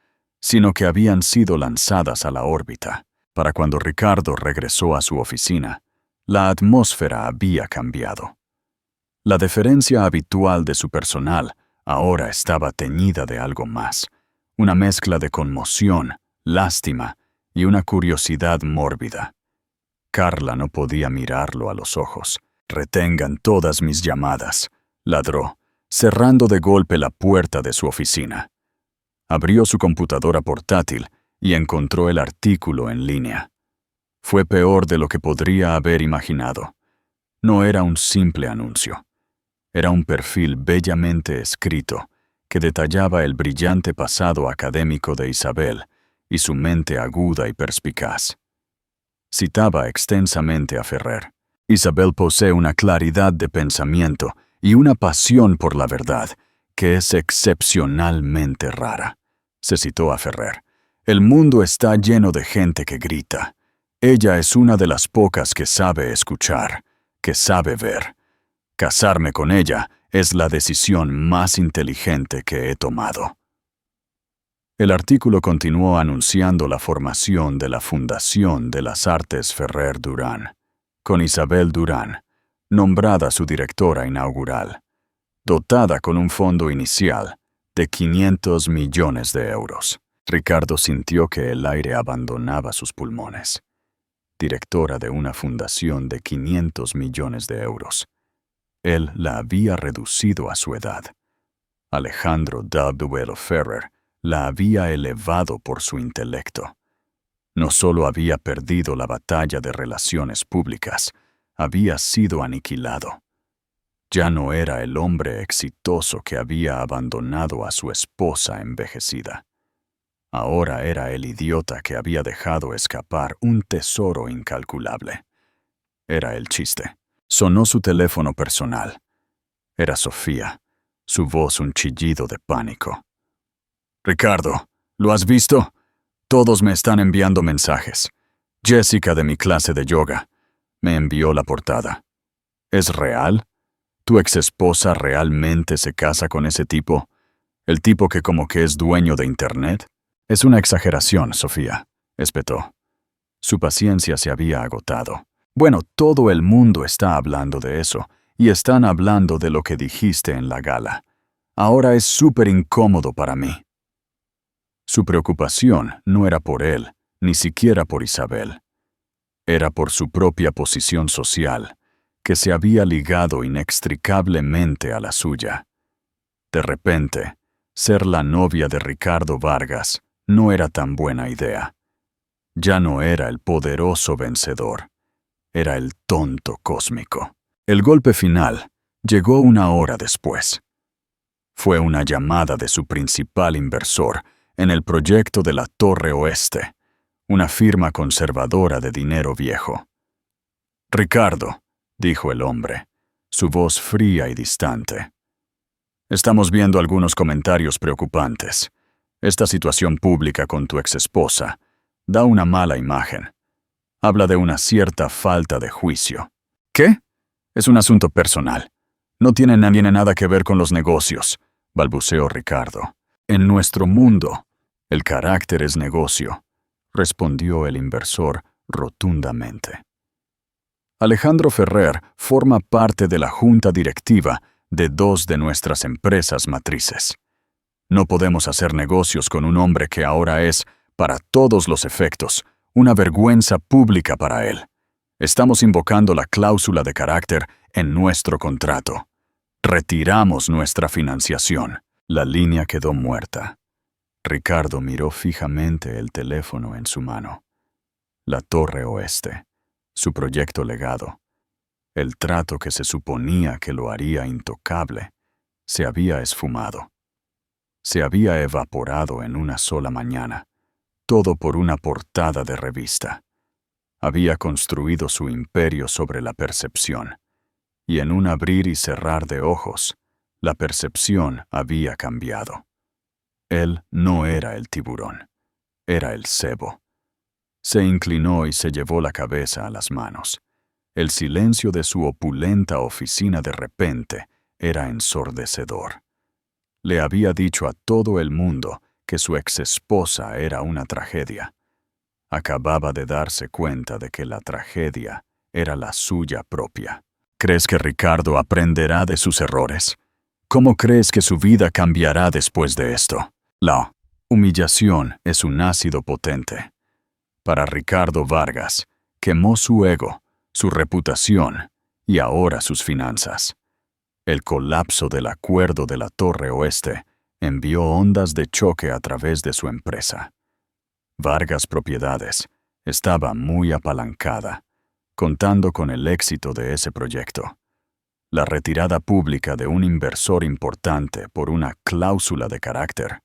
sino que habían sido lanzadas a la órbita. Para cuando Ricardo regresó a su oficina, la atmósfera había cambiado. La deferencia habitual de su personal ahora estaba teñida de algo más, una mezcla de conmoción, lástima y una curiosidad mórbida. Carla no podía mirarlo a los ojos. «Retengan todas mis llamadas», ladró, cerrando de golpe la puerta de su oficina. Abrió su computadora portátil y encontró el artículo en línea. Fue peor de lo que podría haber imaginado. No era un simple anuncio. Era un perfil bellamente escrito que detallaba el brillante pasado académico de Isabel y su mente aguda y perspicaz. Citaba extensamente a Ferrer. «Isabel posee una claridad de pensamiento y una pasión por la verdad que es excepcionalmente rara», se citó a Ferrer. «El mundo está lleno de gente que grita. Ella es una de las pocas que sabe escuchar, que sabe ver. Casarme con ella es la decisión más inteligente que he tomado». El artículo continuó anunciando la formación de la Fundación de las Artes Ferrer Durán, con Isabel Durán, nombrada su directora inaugural, dotada con un fondo inicial de 500 millones de euros. Ricardo sintió que el aire abandonaba sus pulmones. Directora de una fundación de 500 millones de euros. Él la había reducido a su edad. Alejandro W. Ferrer la había elevado por su intelecto. No solo había perdido la batalla de relaciones públicas, había sido aniquilado. Ya no era el hombre exitoso que había abandonado a su esposa envejecida. Ahora era el idiota que había dejado escapar un tesoro incalculable. Era el chiste. Sonó su teléfono personal. Era Sofía, su voz un chillido de pánico. Ricardo, ¿lo has visto? Todos me están enviando mensajes. Jessica de mi clase de yoga me envió la portada. ¿Es real? ¿Tu exesposa realmente se casa con ese tipo? ¿El tipo que como que es dueño de Internet? Es una exageración, Sofía, espetó. Su paciencia se había agotado. Bueno, todo el mundo está hablando de eso, y están hablando de lo que dijiste en la gala. Ahora es súper incómodo para mí. Su preocupación no era por él, ni siquiera por Isabel. Era por su propia posición social, que se había ligado inextricablemente a la suya. De repente, ser la novia de Ricardo Vargas no era tan buena idea. Ya no era el poderoso vencedor, era el tonto cósmico. El golpe final llegó una hora después. Fue una llamada de su principal inversor en el proyecto de la Torre Oeste, una firma conservadora de dinero viejo. Ricardo, dijo el hombre, su voz fría y distante. Estamos viendo algunos comentarios preocupantes. Esta situación pública con tu exesposa da una mala imagen. Habla de una cierta falta de juicio. ¿Qué? Es un asunto personal. No tiene nada que ver con los negocios, balbuceó Ricardo. En nuestro mundo, el carácter es negocio, respondió el inversor rotundamente. Alejandro Ferrer forma parte de la junta directiva de 2 de nuestras empresas matrices. No podemos hacer negocios con un hombre que ahora es, para todos los efectos, una vergüenza pública para él. Estamos invocando la cláusula de carácter en nuestro contrato. Retiramos nuestra financiación. La línea quedó muerta. Ricardo miró fijamente el teléfono en su mano. La Torre Oeste, su proyecto legado, el trato que se suponía que lo haría intocable, se había esfumado. Se había evaporado en una sola mañana, todo por una portada de revista. Había construido su imperio sobre la percepción, y en un abrir y cerrar de ojos, la percepción había cambiado. Él no era el tiburón, era el cebo. Se inclinó y se llevó la cabeza a las manos. El silencio de su opulenta oficina de repente era ensordecedor. Le había dicho a todo el mundo que su exesposa era una tragedia. Acababa de darse cuenta de que la tragedia era la suya propia. ¿Crees que Ricardo aprenderá de sus errores? ¿Cómo crees que su vida cambiará después de esto? La humillación es un ácido potente. Para Ricardo Vargas, quemó su ego, su reputación y ahora sus finanzas. El colapso del acuerdo de la Torre Oeste envió ondas de choque a través de su empresa. Vargas Propiedades estaba muy apalancada, contando con el éxito de ese proyecto. La retirada pública de un inversor importante por una cláusula de carácter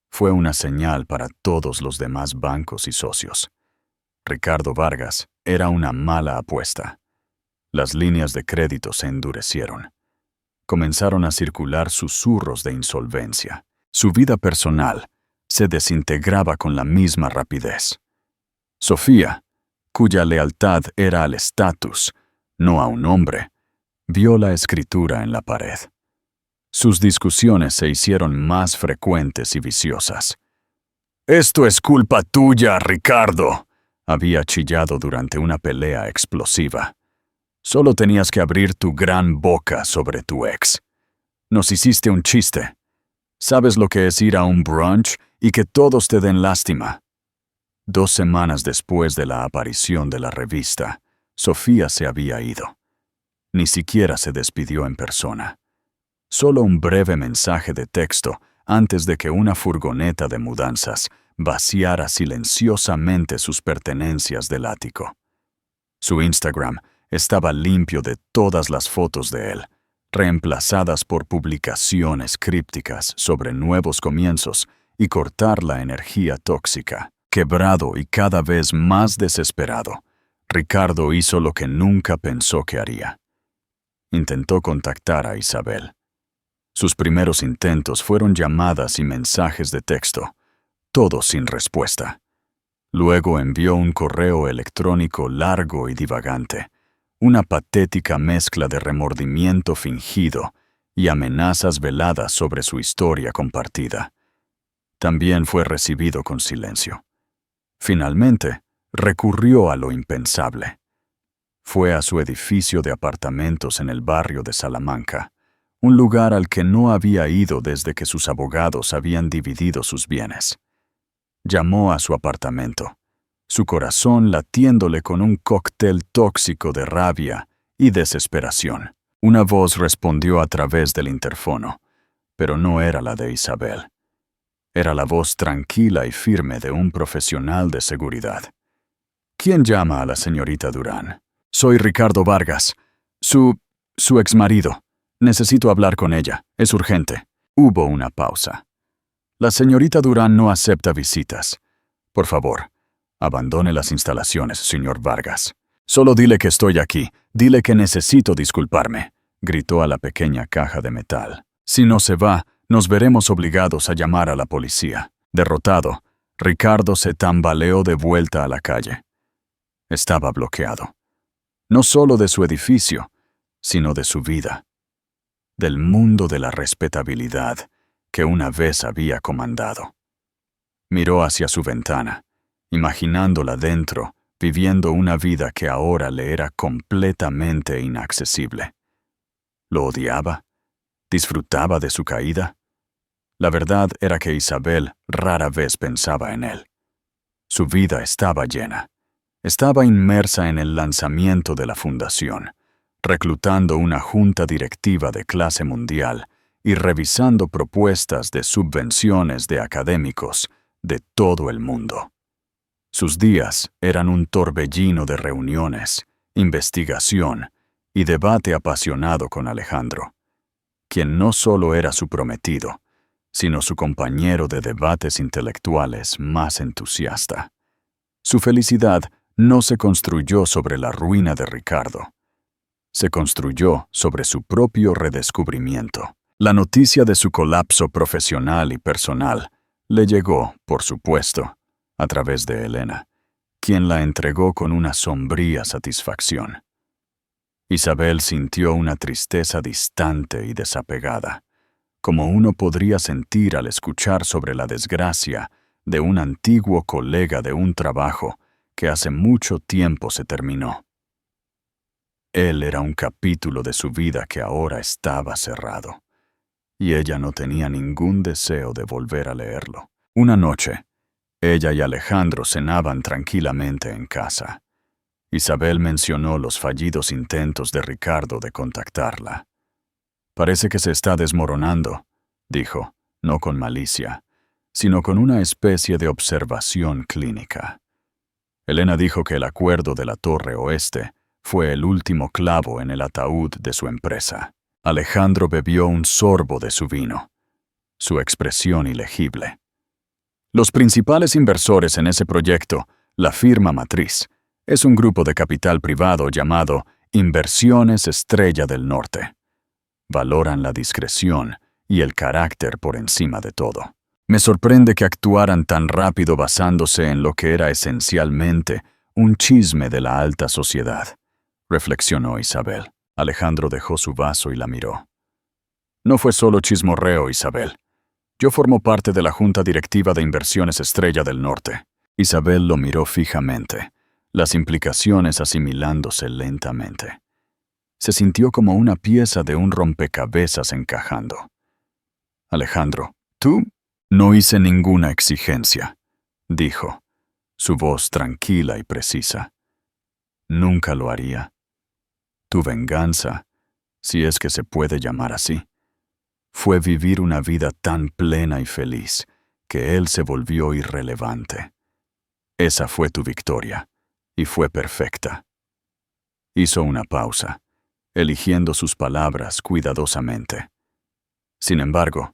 fue una señal para todos los demás bancos y socios. Ricardo Vargas era una mala apuesta. Las líneas de crédito se endurecieron. Comenzaron a circular susurros de insolvencia. Su vida personal se desintegraba con la misma rapidez. Sofía, cuya lealtad era al estatus, no a un hombre, vio la escritura en la pared. Sus discusiones se hicieron más frecuentes y viciosas. «Esto es culpa tuya, Ricardo», había chillado durante una pelea explosiva. «Solo tenías que abrir tu gran boca sobre tu ex. Nos hiciste un chiste. ¿Sabes lo que es ir a un brunch y que todos te den lástima?» 2 semanas después de la aparición de la revista, Sofía se había ido. Ni siquiera se despidió en persona. Solo un breve mensaje de texto antes de que una furgoneta de mudanzas vaciara silenciosamente sus pertenencias del ático. Su Instagram estaba limpio de todas las fotos de él, reemplazadas por publicaciones crípticas sobre nuevos comienzos y cortar la energía tóxica. Quebrado y cada vez más desesperado, Ricardo hizo lo que nunca pensó que haría. Intentó contactar a Isabel. Sus primeros intentos fueron llamadas y mensajes de texto, todos sin respuesta. Luego envió un correo electrónico largo y divagante, una patética mezcla de remordimiento fingido y amenazas veladas sobre su historia compartida. También fue recibido con silencio. Finalmente, recurrió a lo impensable. Fue a su edificio de apartamentos en el barrio de Salamanca, un lugar al que no había ido desde que sus abogados habían dividido sus bienes. Llamó a su apartamento, su corazón latiéndole con un cóctel tóxico de rabia y desesperación. Una voz respondió a través del interfono, pero no era la de Isabel. Era la voz tranquila y firme de un profesional de seguridad. ¿Quién llama a la señorita Durán? Soy Ricardo Vargas, su exmarido. Necesito hablar con ella. Es urgente. Hubo una pausa. La señorita Durán no acepta visitas. Por favor, abandone las instalaciones, señor Vargas. Solo dile que estoy aquí. Dile que necesito disculparme, gritó a la pequeña caja de metal. Si no se va, nos veremos obligados a llamar a la policía. Derrotado, Ricardo se tambaleó de vuelta a la calle. Estaba bloqueado. No solo de su edificio, sino de su vida. Del mundo de la respetabilidad que una vez había comandado. Miró hacia su ventana, imaginándola dentro, viviendo una vida que ahora le era completamente inaccesible. ¿Lo odiaba? ¿Disfrutaba de su caída? La verdad era que Isabel rara vez pensaba en él. Su vida estaba llena. Estaba inmersa en el lanzamiento de la fundación, reclutando una junta directiva de clase mundial y revisando propuestas de subvenciones de académicos de todo el mundo. Sus días eran un torbellino de reuniones, investigación y debate apasionado con Alejandro, quien no solo era su prometido, sino su compañero de debates intelectuales más entusiasta. Su felicidad no se construyó sobre la ruina de Ricardo. Se construyó sobre su propio redescubrimiento. La noticia de su colapso profesional y personal le llegó, por supuesto, a través de Elena, quien la entregó con una sombría satisfacción. Isabel sintió una tristeza distante y desapegada, como uno podría sentir al escuchar sobre la desgracia de un antiguo colega de un trabajo que hace mucho tiempo se terminó. Él era un capítulo de su vida que ahora estaba cerrado, y ella no tenía ningún deseo de volver a leerlo. Una noche, ella y Alejandro cenaban tranquilamente en casa. Isabel mencionó los fallidos intentos de Ricardo de contactarla. Parece que se está desmoronando, dijo, no con malicia, sino con una especie de observación clínica. Elena dijo que el acuerdo de la Torre Oeste fue el último clavo en el ataúd de su empresa. Alejandro bebió un sorbo de su vino, su expresión ilegible. Los principales inversores en ese proyecto, la firma matriz, es un grupo de capital privado llamado Inversiones Estrella del Norte. Valoran la discreción y el carácter por encima de todo. Me sorprende que actuaran tan rápido basándose en lo que era esencialmente un chisme de la alta sociedad, reflexionó Isabel. Alejandro dejó su vaso y la miró. No fue solo chismorreo, Isabel. Yo formo parte de la Junta Directiva de Inversiones Estrella del Norte. Isabel lo miró fijamente, las implicaciones asimilándose lentamente. Se sintió como una pieza de un rompecabezas encajando. Alejandro, ¿tú? No hice ninguna exigencia, dijo, su voz tranquila y precisa. Nunca lo haría. Tu venganza, si es que se puede llamar así, fue vivir una vida tan plena y feliz que él se volvió irrelevante. Esa fue tu victoria, y fue perfecta. Hizo una pausa, eligiendo sus palabras cuidadosamente. Sin embargo,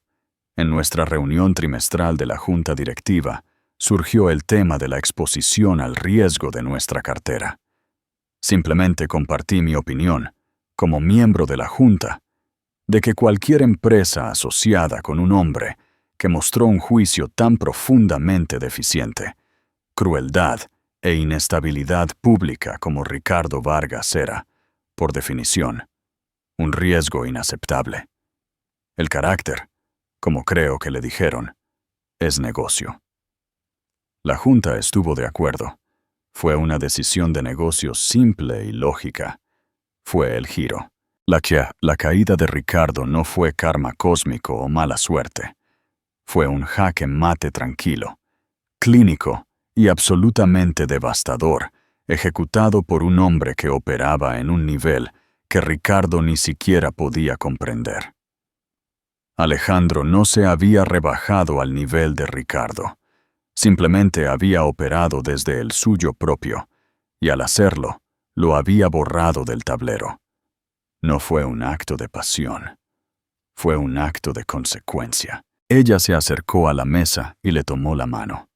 en nuestra reunión trimestral de la Junta Directiva, surgió el tema de la exposición al riesgo de nuestra cartera. Simplemente compartí mi opinión, como miembro de la Junta, de que cualquier empresa asociada con un hombre que mostró un juicio tan profundamente deficiente, crueldad e inestabilidad pública como Ricardo Vargas era, por definición, un riesgo inaceptable. El carácter, como creo que le dijeron, es negocio. La Junta estuvo de acuerdo. Fue una decisión de negocio simple y lógica. Fue el giro. La caída de Ricardo no fue karma cósmico o mala suerte. Fue un jaque mate tranquilo, clínico y absolutamente devastador, ejecutado por un hombre que operaba en un nivel que Ricardo ni siquiera podía comprender. Alejandro no se había rebajado al nivel de Ricardo. Simplemente había operado desde el suyo propio, y al hacerlo, lo había borrado del tablero. No fue un acto de pasión. Fue un acto de consecuencia. Ella se acercó a la mesa y le tomó la mano.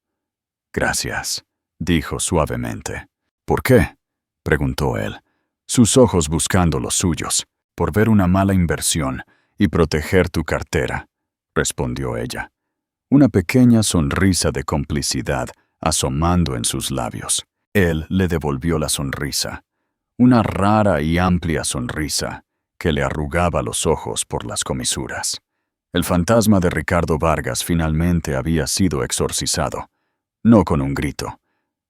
«Gracias», dijo suavemente. «¿Por qué?», preguntó él, sus ojos buscando los suyos. «Por ver una mala inversión y proteger tu cartera», respondió ella, una pequeña sonrisa de complicidad asomando en sus labios. Él le devolvió la sonrisa, una rara y amplia sonrisa que le arrugaba los ojos por las comisuras. El fantasma de Ricardo Vargas finalmente había sido exorcizado, no con un grito,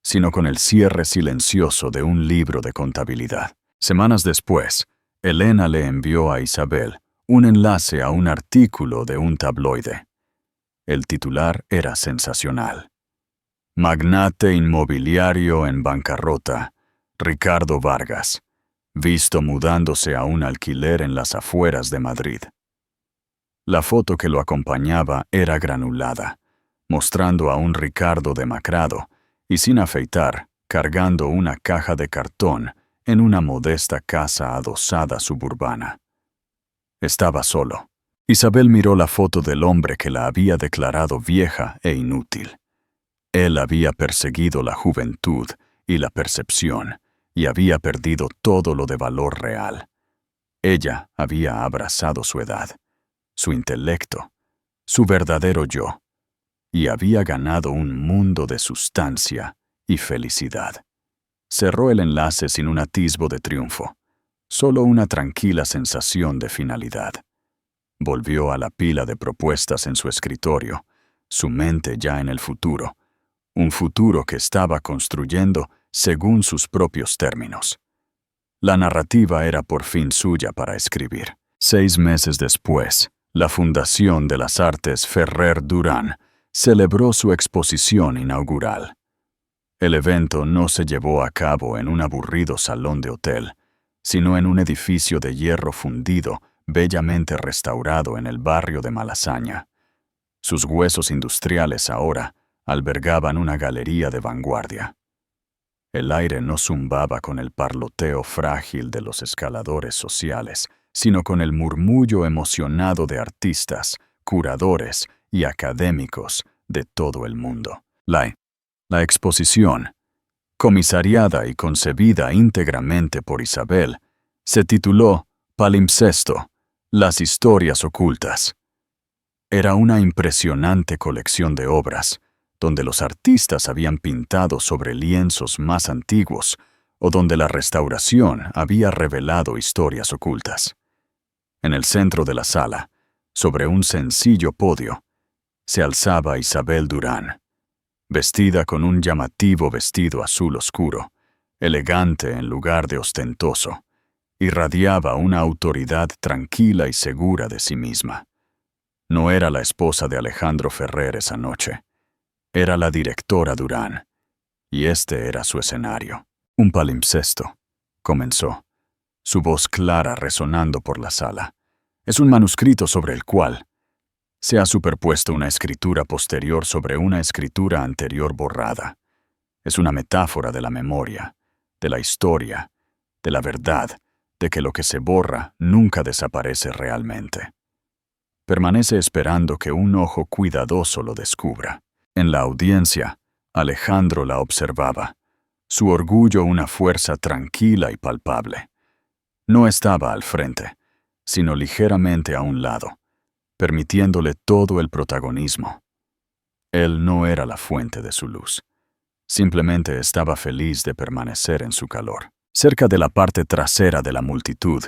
sino con el cierre silencioso de un libro de contabilidad. Semanas después, Elena le envió a Isabel un enlace a un artículo de un tabloide. El titular era sensacional. Magnate inmobiliario en bancarrota, Ricardo Vargas, visto mudándose a un alquiler en las afueras de Madrid. La foto que lo acompañaba era granulada, mostrando a un Ricardo demacrado y sin afeitar, cargando una caja de cartón en una modesta casa adosada suburbana. Estaba solo. Isabel miró la foto del hombre que la había declarado vieja e inútil. Él había perseguido la juventud y la percepción, y había perdido todo lo de valor real. Ella había abrazado su edad, su intelecto, su verdadero yo, y había ganado un mundo de sustancia y felicidad. Cerró el enlace sin un atisbo de triunfo, solo una tranquila sensación de finalidad. Volvió a la pila de propuestas en su escritorio, su mente ya en el futuro, un futuro que estaba construyendo según sus propios términos. La narrativa era por fin suya para escribir. 6 meses después, la Fundación de las Artes Ferrer Durán celebró su exposición inaugural. El evento no se llevó a cabo en un aburrido salón de hotel, sino en un edificio de hierro fundido bellamente restaurado en el barrio de Malasaña. Sus huesos industriales ahora albergaban una galería de vanguardia. El aire no zumbaba con el parloteo frágil de los escaladores sociales, sino con el murmullo emocionado de artistas, curadores y académicos de todo el mundo. La exposición, comisariada y concebida íntegramente por Isabel, se tituló Palimpsesto, las historias ocultas. Era una impresionante colección de obras, donde los artistas habían pintado sobre lienzos más antiguos o donde la restauración había revelado historias ocultas. En el centro de la sala, sobre un sencillo podio, se alzaba Isabel Durán, vestida con un llamativo vestido azul oscuro, elegante en lugar de ostentoso. Irradiaba una autoridad tranquila y segura de sí misma. No era la esposa de Alejandro Ferrer esa noche. Era la directora Durán, y este era su escenario. Un palimpsesto, comenzó, su voz clara resonando por la sala. Es un manuscrito sobre el cual se ha superpuesto una escritura posterior sobre una escritura anterior borrada. Es una metáfora de la memoria, de la historia, de la verdad, de que lo que se borra nunca desaparece realmente. Permanece esperando que un ojo cuidadoso lo descubra. En la audiencia, Alejandro la observaba, su orgullo una fuerza tranquila y palpable. No estaba al frente, sino ligeramente a un lado, permitiéndole todo el protagonismo. Él no era la fuente de su luz. Simplemente estaba feliz de permanecer en su calor. Cerca de la parte trasera de la multitud,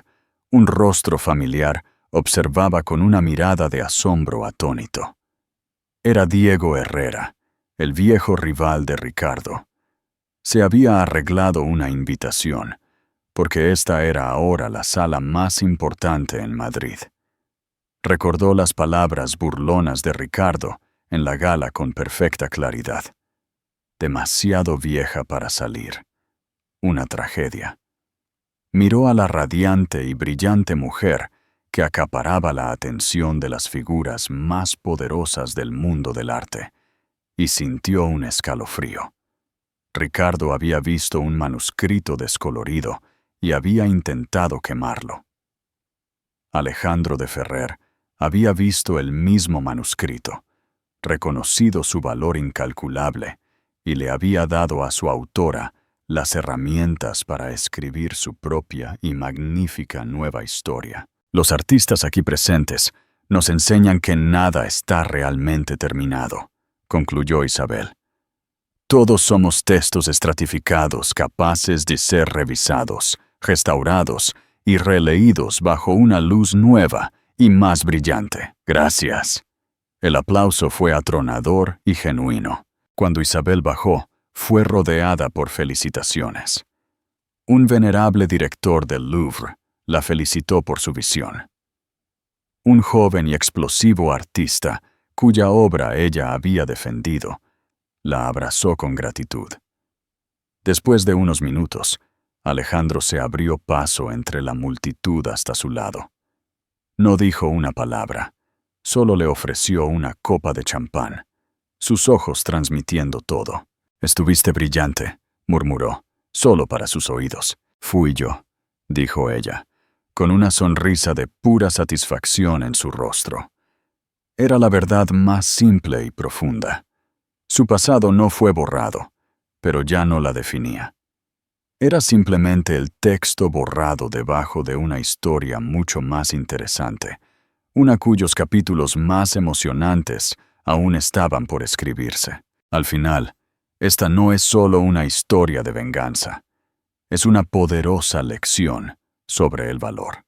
un rostro familiar observaba con una mirada de asombro atónito. Era Diego Herrera, el viejo rival de Ricardo. Se había arreglado una invitación, porque esta era ahora la sala más importante en Madrid. Recordó las palabras burlonas de Ricardo en la gala con perfecta claridad. Demasiado vieja para salir. Una tragedia. Miró a la radiante y brillante mujer que acaparaba la atención de las figuras más poderosas del mundo del arte, y sintió un escalofrío. Ricardo había visto un manuscrito descolorido y había intentado quemarlo. Alejandro de Ferrer había visto el mismo manuscrito, reconocido su valor incalculable, y le había dado a su autora las herramientas para escribir su propia y magnífica nueva historia. Los artistas aquí presentes nos enseñan que nada está realmente terminado, concluyó Isabel. Todos somos textos estratificados capaces de ser revisados, restaurados y releídos bajo una luz nueva y más brillante. Gracias. El aplauso fue atronador y genuino. Cuando Isabel bajó, fue rodeada por felicitaciones. Un venerable director del Louvre la felicitó por su visión. Un joven y explosivo artista, cuya obra ella había defendido, la abrazó con gratitud. Después de unos minutos, Alejandro se abrió paso entre la multitud hasta su lado. No dijo una palabra, solo le ofreció una copa de champán, sus ojos transmitiendo todo. «Estuviste brillante», murmuró, solo para sus oídos. «Fui yo», dijo ella, con una sonrisa de pura satisfacción en su rostro. Era la verdad más simple y profunda. Su pasado no fue borrado, pero ya no la definía. Era simplemente el texto borrado debajo de una historia mucho más interesante, una cuyos capítulos más emocionantes aún estaban por escribirse. Al final, esta no es solo una historia de venganza, es una poderosa lección sobre el valor.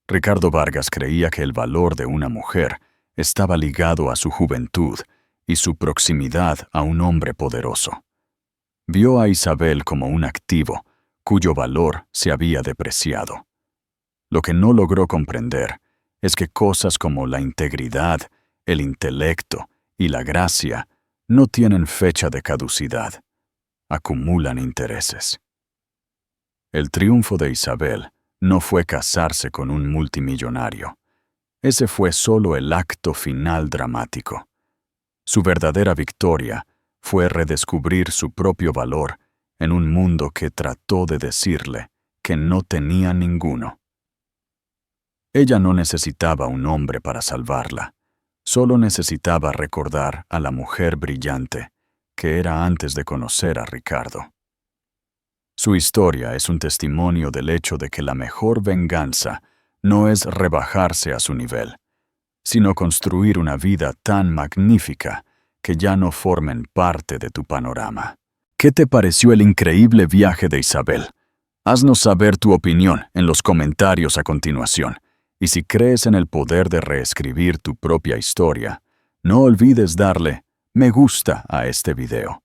Ricardo Vargas creía que el valor de una mujer estaba ligado a su juventud y su proximidad a un hombre poderoso. Vio a Isabel como un activo cuyo valor se había depreciado. Lo que no logró comprender es que cosas como la integridad, el intelecto y la gracia no tienen fecha de caducidad, acumulan intereses. El triunfo de Isabel no fue casarse con un multimillonario. Ese fue solo el acto final dramático. Su verdadera victoria fue redescubrir su propio valor en un mundo que trató de decirle que no tenía ninguno. Ella no necesitaba un hombre para salvarla. Solo necesitaba recordar a la mujer brillante que era antes de conocer a Ricardo. Su historia es un testimonio del hecho de que la mejor venganza no es rebajarse a su nivel, sino construir una vida tan magnífica que ya no formen parte de tu panorama. ¿Qué te pareció el increíble viaje de Isabel? Haznos saber tu opinión en los comentarios a continuación. Y si crees en el poder de reescribir tu propia historia, no olvides darle me gusta a este video,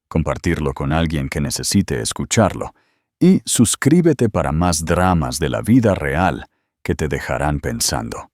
compartirlo con alguien que necesite escucharlo y suscríbete para más dramas de la vida real que te dejarán pensando.